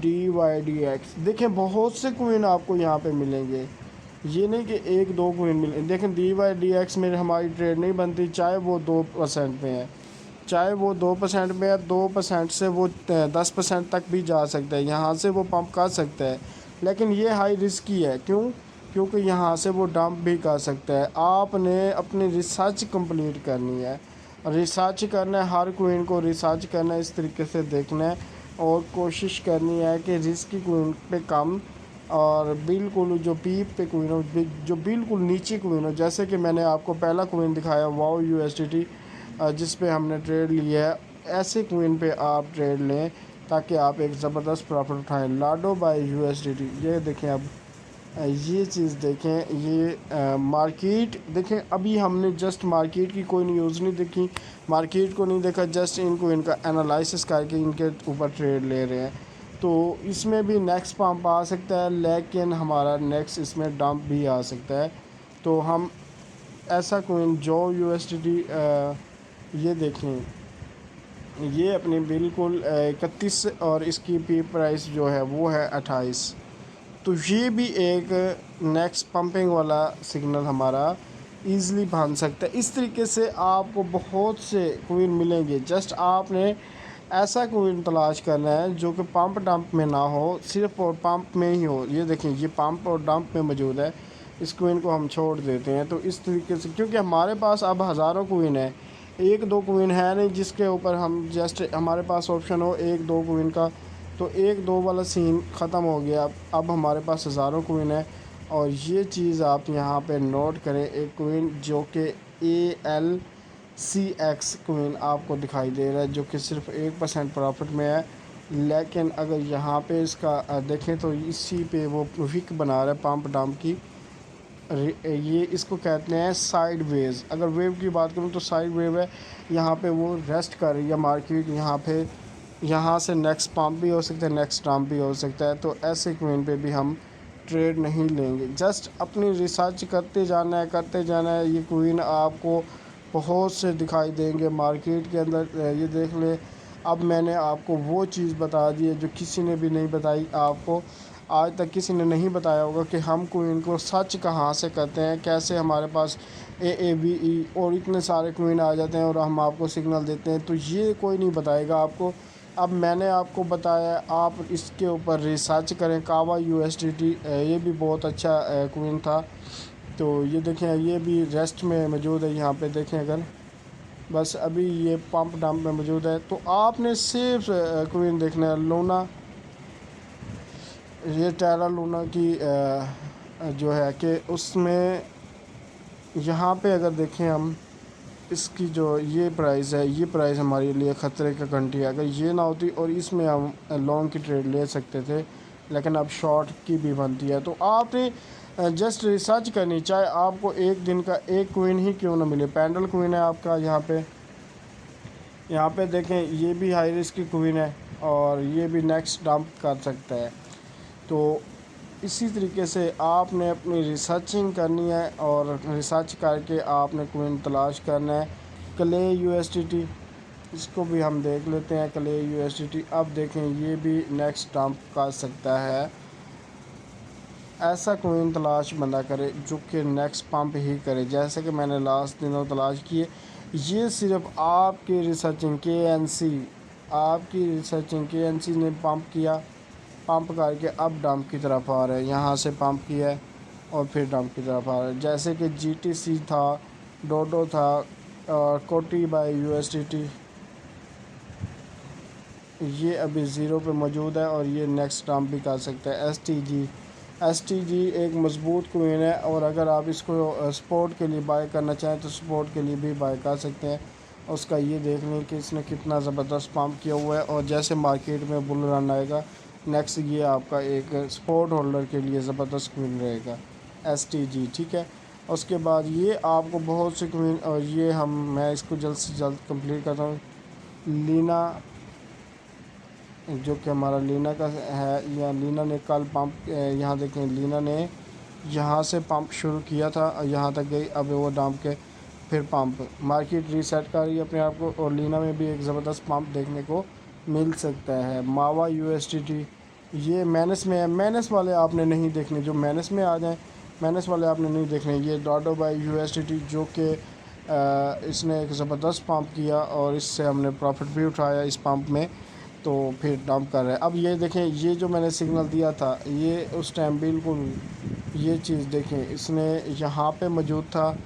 DYDX, देखें बहुत से कोइन आपको यहाँ पे मिलेंगे, ये नहीं कि 1-2 कोइन मिले। देखें DYDX में हमारी ट्रेड नहीं बनती, चाहे वो 2% में है, चाहे वो 2% में है। 2% से वो 10% तक भी जा सकता है, यहाँ से वो पंप कर सकता है। लेकिन ये हाई रिस्की है, क्योंकि यहाँ से वो डंप भी कर सकता है। आपने अपनी रिसर्च कंप्लीट करनी है। रिसर्च करना है, हर कोइन को रिसर्च करना है, इस तरीके से देखना है और कोशिश करनी है कि रिस्क की कोइन पे कम और बिल्कुल जो पीप पे कोइन हो, जो बिल्कुल नीचे कोइन हो, जैसे कि मैंने आपको पहला कोइन दिखाया वाओ यूएसडीटी जिस पे हमने ट्रेड लिया है, ऐसे कोइन पे आप ट्रेड लें ताकि आप एक ज़बरदस्त प्रॉफिट उठाएं। लाडो बाय यूएसडीटी, ये देखें अब ये चीज़ देखें, ये मार्केट देखें। अभी हमने जस्ट मार्केट की कोई न्यूज़ नहीं देखी, मार्केट को नहीं देखा, जस्ट इनको इनका एनालिसिस करके इनके ऊपर ट्रेड ले रहे हैं। तो इसमें भी नेक्स्ट पंप आ सकता है, लेकिन हमारा नेक्स्ट इसमें डंप भी आ सकता है। तो हम ऐसा कोइन जो यूएसडीटी ये देखें, ये अपनी बिल्कुल 31 और इसकी पी प्राइस जो है वो है 28। तो ये भी एक नेक्स्ट पंपिंग वाला सिग्नल हमारा ईज़िली बन सकता है। इस तरीके से आपको बहुत से कोइन मिलेंगे, जस्ट आपने ऐसा कोइन तलाश करना है जो कि पंप डंप में ना हो, सिर्फ और पंप में ही हो। ये देखें, ये पंप और डंप में मौजूद है, इस कोइन को हम छोड़ देते हैं। तो इस तरीके से, क्योंकि हमारे पास अब हज़ारों कोइन है, एक दो कोइन है नहीं जिसके ऊपर हम जस्ट हमारे पास ऑप्शन हो एक दो कोइन का। तो एक दो वाला सीन ख़त्म हो गया, अब हमारे पास हज़ारों कोइन है। और ये चीज़ आप यहाँ पे नोट करें, एक कोइन जो कि ALCX कोइन आपको दिखाई दे रहा है जो कि सिर्फ 1% प्रॉफिट में है। लेकिन अगर यहाँ पे इसका देखें तो इसी पे वो विक बना रहा है पंप डंप की। ये इसको कहते हैं साइड वेज। अगर वेव की बात करूँ तो साइड वेव है, यहाँ पे वो रेस्ट कर रही है मार्केट, यहाँ पे यहाँ से नेक्स्ट पंप भी हो सकता है, नेक्स्ट डंप भी हो सकता है। तो ऐसे कोइन पे भी हम ट्रेड नहीं लेंगे, जस्ट अपनी रिसर्च करते जाना है, करते जाना है। ये कोइन आपको बहुत से दिखाई देंगे मार्केट के अंदर, ये देख ले। अब मैंने आपको वो चीज़ बता दी है जो किसी ने भी नहीं बताई, आपको आज तक किसी ने नहीं बताया होगा कि हम कोइन को सर्च कहाँ से करते हैं, कैसे हमारे पास AAVE और इतने सारे कोइन आ जाते हैं और हम आपको सिग्नल देते हैं। तो ये कोई नहीं बताएगा आपको। अब मैंने आपको बताया, आप इसके ऊपर रिसर्च करें। कावा यूएसडीटी ये भी बहुत अच्छा कोइन था। तो ये देखें, ये भी रेस्ट में मौजूद है, यहाँ पे देखें अगर, बस अभी ये पंप डंप में मौजूद है। तो आपने सिर्फ कोइन देखना है लूना, ये टेरा लूना की जो है कि उसमें यहाँ पे अगर देखें हम, इसकी जो ये प्राइस है, ये प्राइस हमारे लिए ख़तरे का घंटी है। अगर ये ना होती और इसमें हम लॉन्ग की ट्रेड ले सकते थे, लेकिन अब शॉर्ट की भी बनती है। तो आपने जस्ट रिसर्च करनी, चाहे आपको एक दिन का एक कोइन ही क्यों ना मिले। पैंडल कोइन है आपका, यहाँ पे देखें, ये भी हाई रिस्क की कोइन है और ये भी नेक्स्ट डंप कर सकता है। तो इसी तरीके से आपने अपनी रिसर्चिंग करनी है और रिसर्च करके आपने कोइन तलाश करना है। क्ले यूएसडीटी, इसको भी हम देख लेते हैं। क्ले यूएसडीटी, अब देखें, ये भी नेक्स्ट डंप कर सकता है। ऐसा कोइन तलाश बंदा करे जो कि नेक्स्ट पंप ही करे, जैसे कि मैंने लास्ट दिनों तलाश किए। ये सिर्फ आपकी रिसर्चिंग KNC ने पंप किया, पंप करके अब डंप की तरफ आ रहे हैं। यहाँ से पंप किया है और फिर डंप की तरफ आ रहे हैं, जैसे कि GTC था, डोडो था और कोटी बाय यूएसडीटी, ये अभी ज़ीरो पे मौजूद है और ये नेक्स्ट डंप भी कर सकता है। STG एक मज़बूत कोइन है और अगर आप इसको सपोर्ट के लिए बाय करना चाहें तो सपोर्ट के लिए भी बाय कर सकते हैं। उसका ये देख लें कि इसने कितना ज़बरदस्त पंप किया हुआ है और जैसे मार्केट में बुल रन आएगा, नेक्स्ट ये आपका एक सपोर्ट होल्डर के लिए ज़बरदस्त कोइन रहेगा STG, ठीक है। उसके बाद ये आपको बहुत से कोइन, और ये मैं इसको जल्द से जल्द कंप्लीट करता हूँ। लीना, जो कि हमारा लीना का है, या लीना ने कल पंप, यहाँ देखें, लीना ने यहाँ से पंप शुरू किया था और यहाँ तक गई, अब वो डंप के फिर पंप, मार्केट रीसेट कर रही है अपने आप को और लीना में भी एक ज़बरदस्त पंप देखने को मिल सकता है। मावा यूएसडीटी, ये मैनस में है, मैनस वाले आपने नहीं देखने, जो मैनस में आ जाएं मैनस वाले आपने नहीं देखने। ये डॉडो बाय यूएसडीटी जो कि इसने एक ज़बरदस्त पंप किया और इससे हमने प्रॉफिट भी उठाया इस पंप में, तो फिर डंप कर रहे हैं। अब ये देखें, ये जो मैंने सिग्नल दिया था, ये उस टाइम बिल्कुल ये चीज़ देखें, इसने यहाँ पे मौजूद था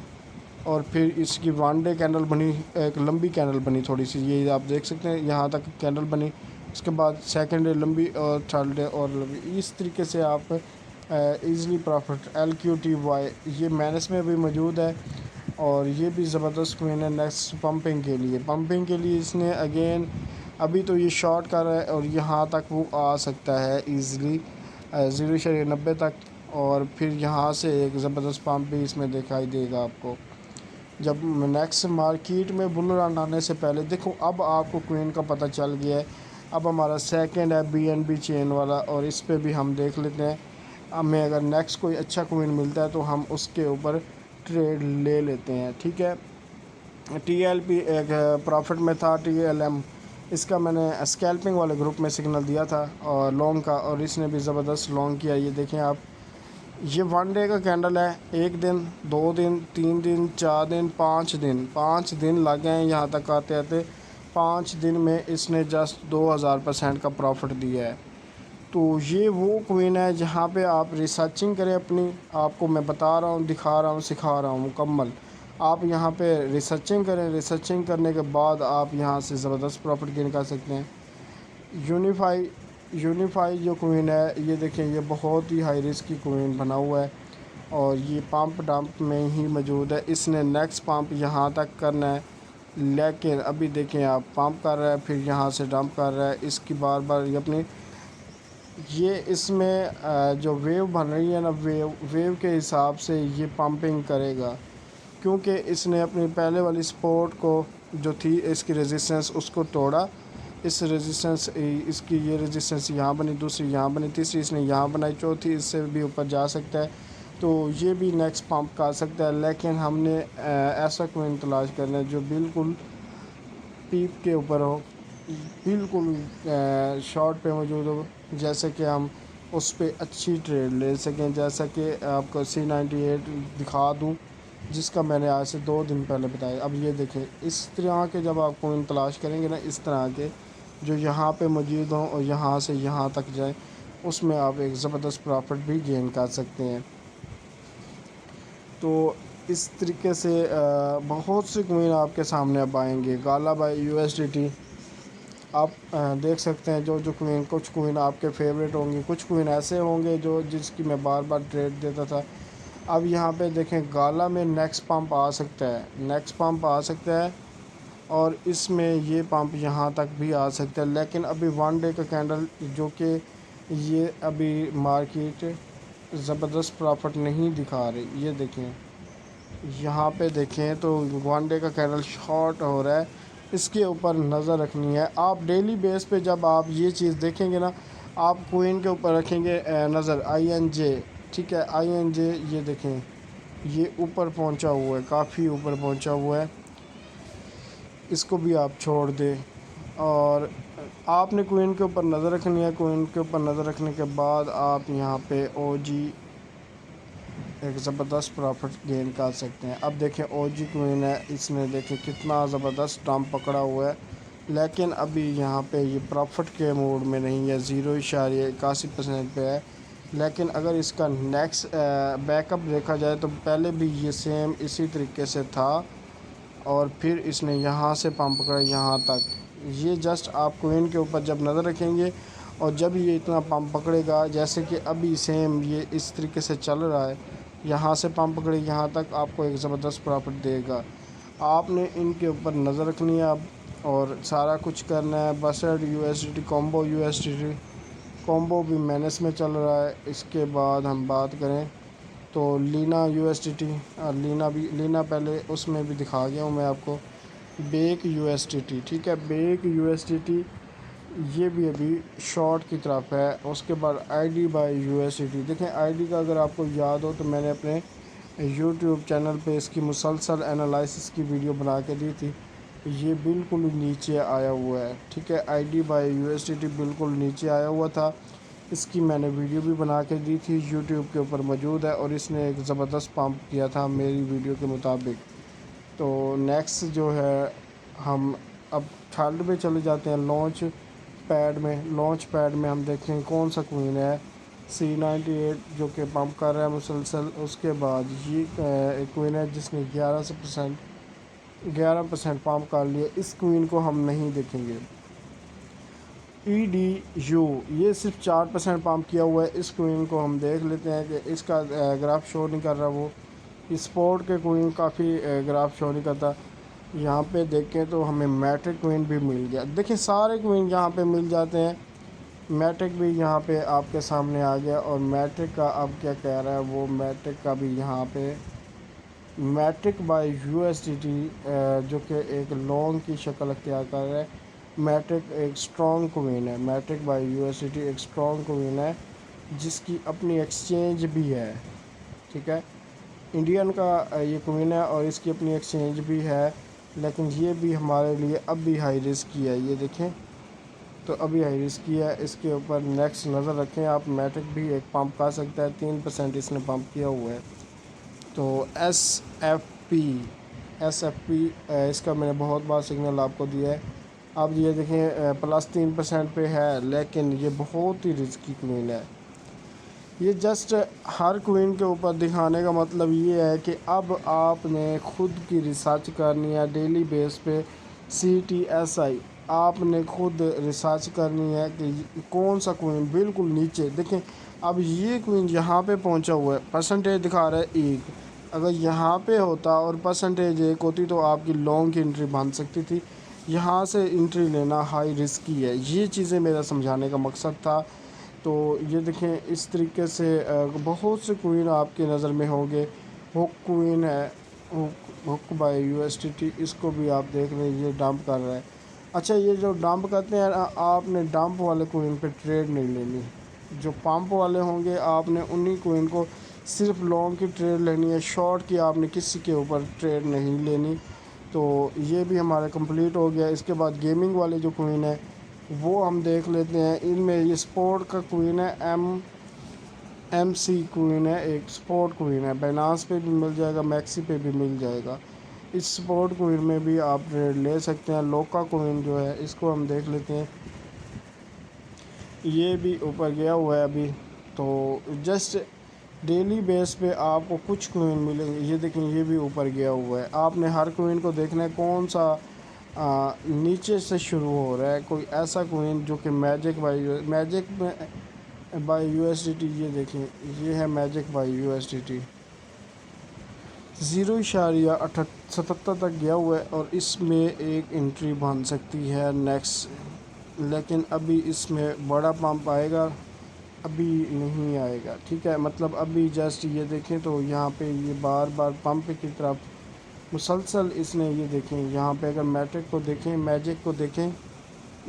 और फिर इसकी वन डे कैंडल बनी, एक लंबी कैंडल बनी थोड़ी सी, ये आप देख सकते हैं यहाँ तक कैंडल बनी। उसके बाद सेकंड डे लंबी और थर्ड डे और लंबी। इस तरीके से आप इजीली प्रॉफिट LQTY ये मैनस में भी मौजूद है और ये भी ज़बरदस्त क्वीन है नेक्स्ट पंपिंग के लिए। पंपिंग के लिए इसने अगेन अभी तो ये शॉर्ट कर रहा है और यहाँ तक वो आ सकता है ईज़िली 0.90 तक, और फिर यहाँ से एक ज़बरदस्त पंप भी इसमें दिखाई देगा आपको जब नेक्स्ट मार्केट में बुल रन आने से पहले। देखो अब आपको क्वीन का पता चल गया है। अब हमारा सेकंड है BNB चेन वाला और इस पे भी हम देख लेते हैं। हमें अगर नेक्स्ट कोई अच्छा क्वीन मिलता है तो हम उसके ऊपर ट्रेड ले लेते हैं, ठीक है। TLP एक प्रॉफिट में था, TLM इसका मैंने स्कैल्पिंग वाले ग्रुप में सिग्नल दिया था और लॉन्ग का, और इसने भी ज़बरदस्त लॉन्ग किया। ये देखें आप, ये वन डे का कैंडल है। 1 दिन 2 दिन 3 दिन 4 दिन 5 दिन लग गए हैं यहाँ तक आते आते। 5 दिन में इसने जस्ट 2000% का प्रॉफिट दिया है। तो ये वो क्वीन है जहाँ पे आप रिसर्चिंग करें अपनी, आपको मैं बता रहा हूँ, दिखा रहा हूँ, सिखा रहा हूँ मुकम्मल। आप यहाँ पे रिसर्चिंग करें, रिसर्चिंग करने के बाद आप यहाँ से ज़बरदस्त प्रॉफिट गेन कर सकते हैं। यूनिफाई जो क्वीन है, ये देखें, ये बहुत ही हाई रिस्क की क्वीन बना हुआ है और ये पंप डंप में ही मौजूद है। इसने नेक्स्ट पंप यहाँ तक करना है, लेकिन अभी देखें आप, पंप कर रहा है फिर यहाँ से डंप कर रहा है। इसकी बार बार ये अपनी ये इसमें जो वेव बन रही है ना, वेव के हिसाब से ये पंपिंग करेगा, क्योंकि इसने अपनी पहले वाली सपोर्ट को जो थी इसकी रेजिस्टेंस उसको तोड़ा। इस रेजिस्टेंस इसकी ये रेजिस्टेंस यहाँ बनी, दूसरी यहाँ बनी, तीसरी इसने यहाँ बनाई, चौथी इससे भी ऊपर जा सकता है। तो ये भी नेक्स्ट पंप कर सकता है, लेकिन हमने ऐसा क्वीन तलाश करना है जो बिल्कुल पीक के ऊपर हो, बिल्कुल शॉर्ट पे मौजूद हो, जैसे कि हम उस पर अच्छी ट्रेड ले सकें। जैसा कि आपको C98 दिखा दूँ, जिसका मैंने आज से 2 दिन पहले बताया। अब ये देखें, इस तरह के जब आप कोइन तलाश करेंगे ना, इस तरह के जो यहाँ पे मौजूद हों और यहाँ से यहाँ तक जाए, उसमें आप एक ज़बरदस्त प्रॉफिट भी गेन कर सकते हैं। तो इस तरीके से बहुत से कोइन आपके सामने अब आएंगे। गाला बाय USDT आप देख सकते हैं। जो कोइन, कुछ कोइन आपके फेवरेट होंगे, कुछ कोइन ऐसे होंगे जो जिसकी मैं बार बार ट्रेड देता था। अब यहाँ पे देखें, गाला में नेक्स्ट पंप आ सकता है, नेक्स्ट पंप आ सकता है और इसमें ये पंप यहाँ तक भी आ सकता है। लेकिन अभी वन डे का कैंडल जो कि ये अभी मार्केट ज़बरदस्त प्रॉफिट नहीं दिखा रही। ये देखें, यहाँ पे देखें तो वन डे का कैंडल शॉर्ट हो रहा है, इसके ऊपर नज़र रखनी है। आप डेली बेस पे जब आप ये चीज़ देखेंगे ना, आप कोइन के ऊपर रखेंगे नज़र, INJ, ठीक है, INJ ये देखें, ये ऊपर पहुंचा हुआ है, काफ़ी ऊपर पहुंचा हुआ है। इसको भी आप छोड़ दें और आपने कोइन के ऊपर नज़र रखनी है। कोइन के ऊपर नज़र रखने के बाद आप यहाँ पे OG एक ज़बरदस्त प्रॉफिट गेन कर सकते हैं। अब देखें, OG कोइन है, इसने देखें कितना ज़बरदस्त टर्म पकड़ा हुआ है, लेकिन अभी यहाँ पे ये प्रॉफिट के मोड में नहीं है, 0.81% पे है। लेकिन अगर इसका नेक्स्ट बैकअप देखा जाए तो पहले भी ये सेम इसी तरीके से था और फिर इसने यहाँ से पंप पकड़ा यहाँ तक। ये जस्ट आप कोइन के ऊपर जब नज़र रखेंगे और जब ये इतना पंप पकड़ेगा, जैसे कि अभी सेम ये इस तरीके से चल रहा है, यहाँ से पंप पकड़े यहाँ तक, आपको एक ज़बरदस्त प्रॉफिट देगा। आपने इनके ऊपर नज़र रखनी है अब और सारा कुछ करना है। बसड USDT, कॉम्बो USDT, कॉम्बो भी मैनेस में चल रहा है। इसके बाद हम बात करें तो लीना USDT, लीना पहले उसमें भी दिखा गया हूँ मैं आपको। बेक USDT, ठीक है, बेक USDT ये भी अभी शॉर्ट की तरफ है। उसके बाद ID बाय USDT, देखें ID का अगर आपको याद हो तो मैंने अपने YouTube चैनल पे इसकी मुसलसल एनालिसिस की वीडियो बना के दी थी। ये बिल्कुल नीचे आया हुआ है, ठीक है, ID बाय USDT बिल्कुल नीचे आया हुआ था। इसकी मैंने वीडियो भी बना के दी थी, YouTube के ऊपर मौजूद है और इसने एक ज़बरदस्त पंप किया था मेरी वीडियो के मुताबिक। तो नेक्स्ट जो है, हम अब थर्ड पे चले जाते हैं, लॉन्च पैड में। लॉन्च पैड में हम देखें कौन सा क्वीन है C98 जो कि पंप कर रहा है मुसलसल। उसके बाद ये एक क्वीन है जिसने 11% पंप कर लिया। इस क्वीन को हम नहीं देखेंगे। EDU ये सिर्फ 4% पंप किया हुआ है। इस क्वीन को हम देख लेते हैं कि इसका ग्राफ शो नहीं कर रहा। वो स्पोर्ट के क्वीन काफ़ी ग्राफ शो नहीं करता। यहाँ पे देखें तो हमें मैट्रिक क्वीन भी मिल गया। देखिए सारे क्वीन यहाँ पे मिल जाते हैं। मैट्रिक भी यहाँ पे आपके सामने आ गया। और मैट्रिक का अब क्या कह रहा है वो, मैट्रिक का भी यहाँ पे मैट्रिक बाय USDT जो कि एक लॉन्ग की शक्ल अख्तियार कर रहा है। मैट्रिक एक स्ट्रॉन्ग क्वीन है। मैट्रिक बाय USDT एक स्ट्रॉन्ग क्वीन है जिसकी अपनी एक्सचेंज भी है। ठीक है, इंडियन का ये क्वीन है और इसकी अपनी एक्सचेंज भी है। लेकिन ये भी हमारे लिए अब भी हाई रिस्क की है। ये देखें तो अभी हाई रिस्क की है। इसके ऊपर नेक्स्ट नज़र रखें आप। मैट्रिक भी एक पंप कर सकता है। 3% इसने पंप किया हुआ है। तो SFP इसका मैंने बहुत बार सिग्नल आपको दिया है। अब ये देखें +3% पे है। लेकिन ये बहुत ही रिस्की क्वीन है। ये जस्ट हर क्वीन के ऊपर दिखाने का मतलब ये है कि अब आपने खुद की रिसर्च करनी है डेली बेस पे। CTSI आपने खुद रिसर्च करनी है कि कौन सा क्वीन बिल्कुल नीचे देखें। अब ये क्वीन यहाँ पे पहुँचा हुआ है, परसेंटेज दिखा रहा है 1। अगर यहाँ पे होता और परसेंटेज 1 होती तो आपकी लॉन्ग की एंट्री बन सकती थी। यहाँ से एंट्री लेना हाई रिस्की है। ये चीज़ें मेरा समझाने का मकसद था। तो ये देखें इस तरीके से बहुत से क्वीन आपकी नज़र में होंगे। हुक क्वीन है, हुक बाय USDT, इसको भी आप देख लें ये डंप कर रहा है। अच्छा, ये जो डंप करते हैं आपने डंप वाले क्वीन पे ट्रेड नहीं लेनी। जो पंप वाले होंगे आपने उन्हीं क्वीन को सिर्फ लॉन्ग की ट्रेड लेनी है। शॉर्ट की आपने किसी के ऊपर ट्रेड नहीं लेनी। तो ये भी हमारा कंप्लीट हो गया। इसके बाद गेमिंग वाले जो क्वीन है वो हम देख लेते हैं। इनमें ये स्पोर्ट का क्वीन है, MC क्वीन है, एक स्पोर्ट क्वीन है। बाइनांस पे भी मिल जाएगा, मैक्सी पे भी मिल जाएगा। इस स्पोर्ट क्वीन में भी आप ट्रेड ले सकते हैं। लोका क्वीन जो है इसको हम देख लेते हैं। ये भी ऊपर गया हुआ है अभी। तो जस्ट डेली बेस पे आपको कुछ क्वीन मिलेंगे। ये देखें ये भी ऊपर गया हुआ है। आपने हर क्वीन को देखना है कौन सा नीचे से शुरू हो रहा है। कोई ऐसा क्वीन जो कि मैजिक बाय USDT, ये देखें ये है मैजिक बाय USDT 0.77 तक गया हुआ है और इसमें एक एंट्री बन सकती है नेक्स्ट। लेकिन अभी इसमें बड़ा पंप आएगा, अभी नहीं आएगा। ठीक है, मतलब अभी जस्ट ये देखें तो यहाँ पे ये बार बार पंप की तरफ मुसलसल इसने ये देखें। यहाँ पे अगर मैट्रिक को देखें, मैजिक को देखें,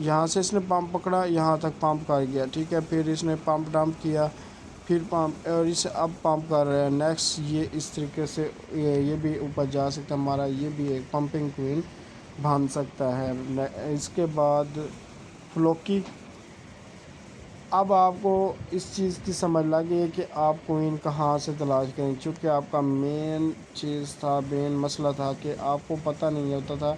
यहाँ से इसने पंप पकड़ा, यहाँ तक पंप कर गया। ठीक है, फिर इसने पंप डंप किया, फिर पंप, और इसे अब पंप कर रहा है नेक्स्ट। ये इस तरीके से ये भी ऊपर जा सकता है हमारा। ये भी एक पंपिंग क्वीन बन सकता है। इसके बाद फ्लोकी। अब आपको इस चीज़ की समझ लग गई है कि आप क्वीन कहाँ से तलाश करें। चूँकि आपका मेन चीज़ था, मेन मसला था कि आपको पता नहीं होता था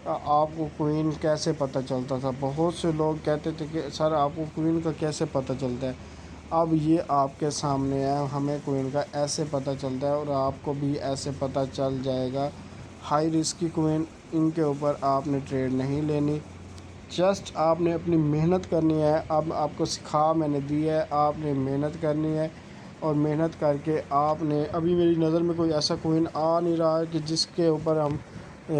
आपको क्वीन कैसे पता चलता था। बहुत से लोग कहते थे कि सर आपको क्वीन का कैसे पता चलता है। अब ये आपके सामने है, हमें क्वीन का ऐसे पता चलता है और आपको भी ऐसे पता चल जाएगा। हाई रिस्क की क्वीन, इनके ऊपर आपने ट्रेड नहीं लेनी। जस्ट आपने अपनी मेहनत करनी है। अब आपको सिखा मैंने दी है, आपने मेहनत करनी है और मेहनत करके आपने, अभी मेरी नज़र में कोई ऐसा क्वीन आ नहीं रहा है कि जिसके ऊपर हम,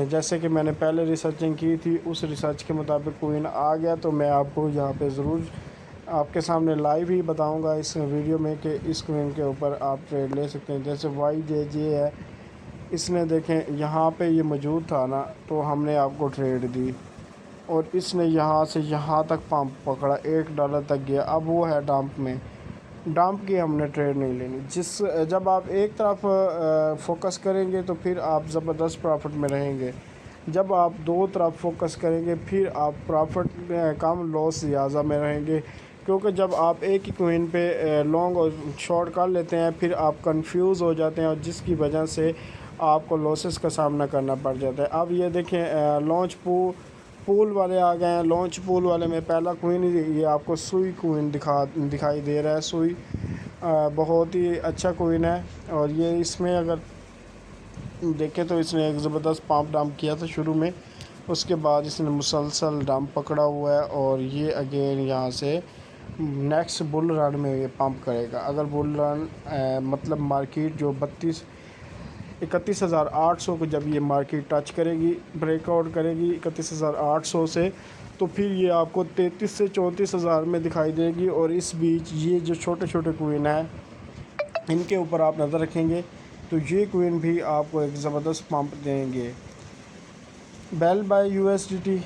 जैसे कि मैंने पहले रिसर्चिंग की थी उस रिसर्च के मुताबिक क्वीन आ गया तो मैं आपको यहाँ पे ज़रूर आपके सामने लाइव ही बताऊँगा इस वीडियो में कि इस क्वीन के ऊपर आप ट्रेड ले सकते हैं। जैसे YJJ है, इसने देखें यहाँ पे ये मौजूद था ना, तो हमने आपको ट्रेड दी और इसने यहाँ से यहाँ तक पंप पकड़ा, $1 तक गया। अब वो है डंप में, डंप की हमने ट्रेड नहीं लेनी। जब आप एक तरफ फोकस करेंगे तो फिर आप ज़बरदस्त प्रॉफिट में रहेंगे। जब आप दो तरफ फोकस करेंगे फिर आप प्रॉफिट कम लॉस ज़्यादा में रहेंगे। क्योंकि जब आप एक ही क्वीन पे लॉन्ग और शॉर्ट कर लेते हैं फिर आप कंफ्यूज हो जाते हैं और जिसकी वजह से आपको लॉसेस का सामना करना पड़ जाता है। अब ये देखें पूल वाले आ गए हैं। लॉन्च पूल वाले में पहला क्वीन ये आपको सुई क्वीन दिखाई दे रहा है। सुई बहुत ही अच्छा क्वीन है और ये इसमें अगर देखें तो इसने एक ज़बरदस्त पंप डंप किया था शुरू में, उसके बाद इसने मुसलसल डंप पकड़ा हुआ है और ये अगेन यहाँ से नेक्स्ट बुल रन में ये पंप करेगा। अगर बुल रन मतलब मार्केट जो 31,800 को जब ये मार्केट टच करेगी, ब्रेकआउट करेगी 31,800 से, तो फिर ये आपको 33 से 34,000 में दिखाई देगी। और इस बीच ये जो छोटे छोटे क्वीन हैं इनके ऊपर आप नज़र रखेंगे तो ये क्वीन भी आपको एक ज़बरदस्त पंप देंगे। बेल बाय USDT,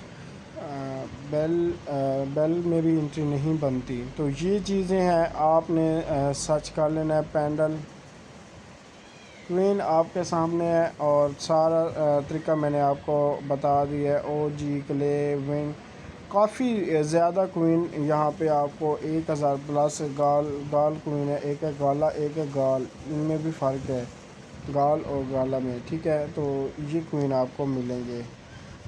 बेल में भी एंट्री नहीं बनती। तो ये चीज़ें हैं, आपने सर्च कर लेना है। पैंडल क्वीन आपके सामने है और सारा तरीका मैंने आपको बता दिया है। OG क्ले विंग काफ़ी ज़्यादा क्वीन यहाँ पे आपको 1,000 प्लस गाल क्वीन है। एक है गाला, एक है गाल, इनमें भी फ़र्क है गाल और गाला में, ठीक है। तो ये क्वीन आपको मिलेंगे।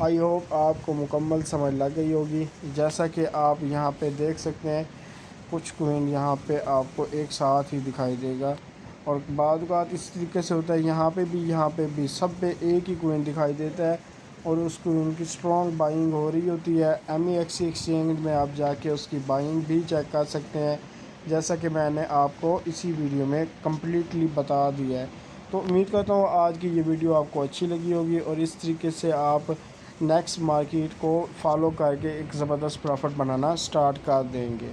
आई होप आपको मुकम्मल समझ लग गई होगी। जैसा कि आप यहाँ पे देख सकते हैं कुछ क्वीन यहाँ पे आपको एक साथ ही दिखाई देगा और बाद बात इस तरीके से होता है। यहाँ पे भी सब पे एक ही क्वीन दिखाई देता है और उस क्वीन की स्ट्रॉन्ग बाइंग हो रही होती है। MEXC एक्सचेंज में आप जाके उसकी बाइंग भी चेक कर सकते हैं, जैसा कि मैंने आपको इसी वीडियो में कम्प्लीटली बता दिया है। तो उम्मीद करता हूँ आज की ये वीडियो आपको अच्छी लगी होगी और इस तरीके से आप नेक्स्ट मार्केट को फॉलो करके एक ज़बरदस्त प्रॉफिट बनाना स्टार्ट कर देंगे।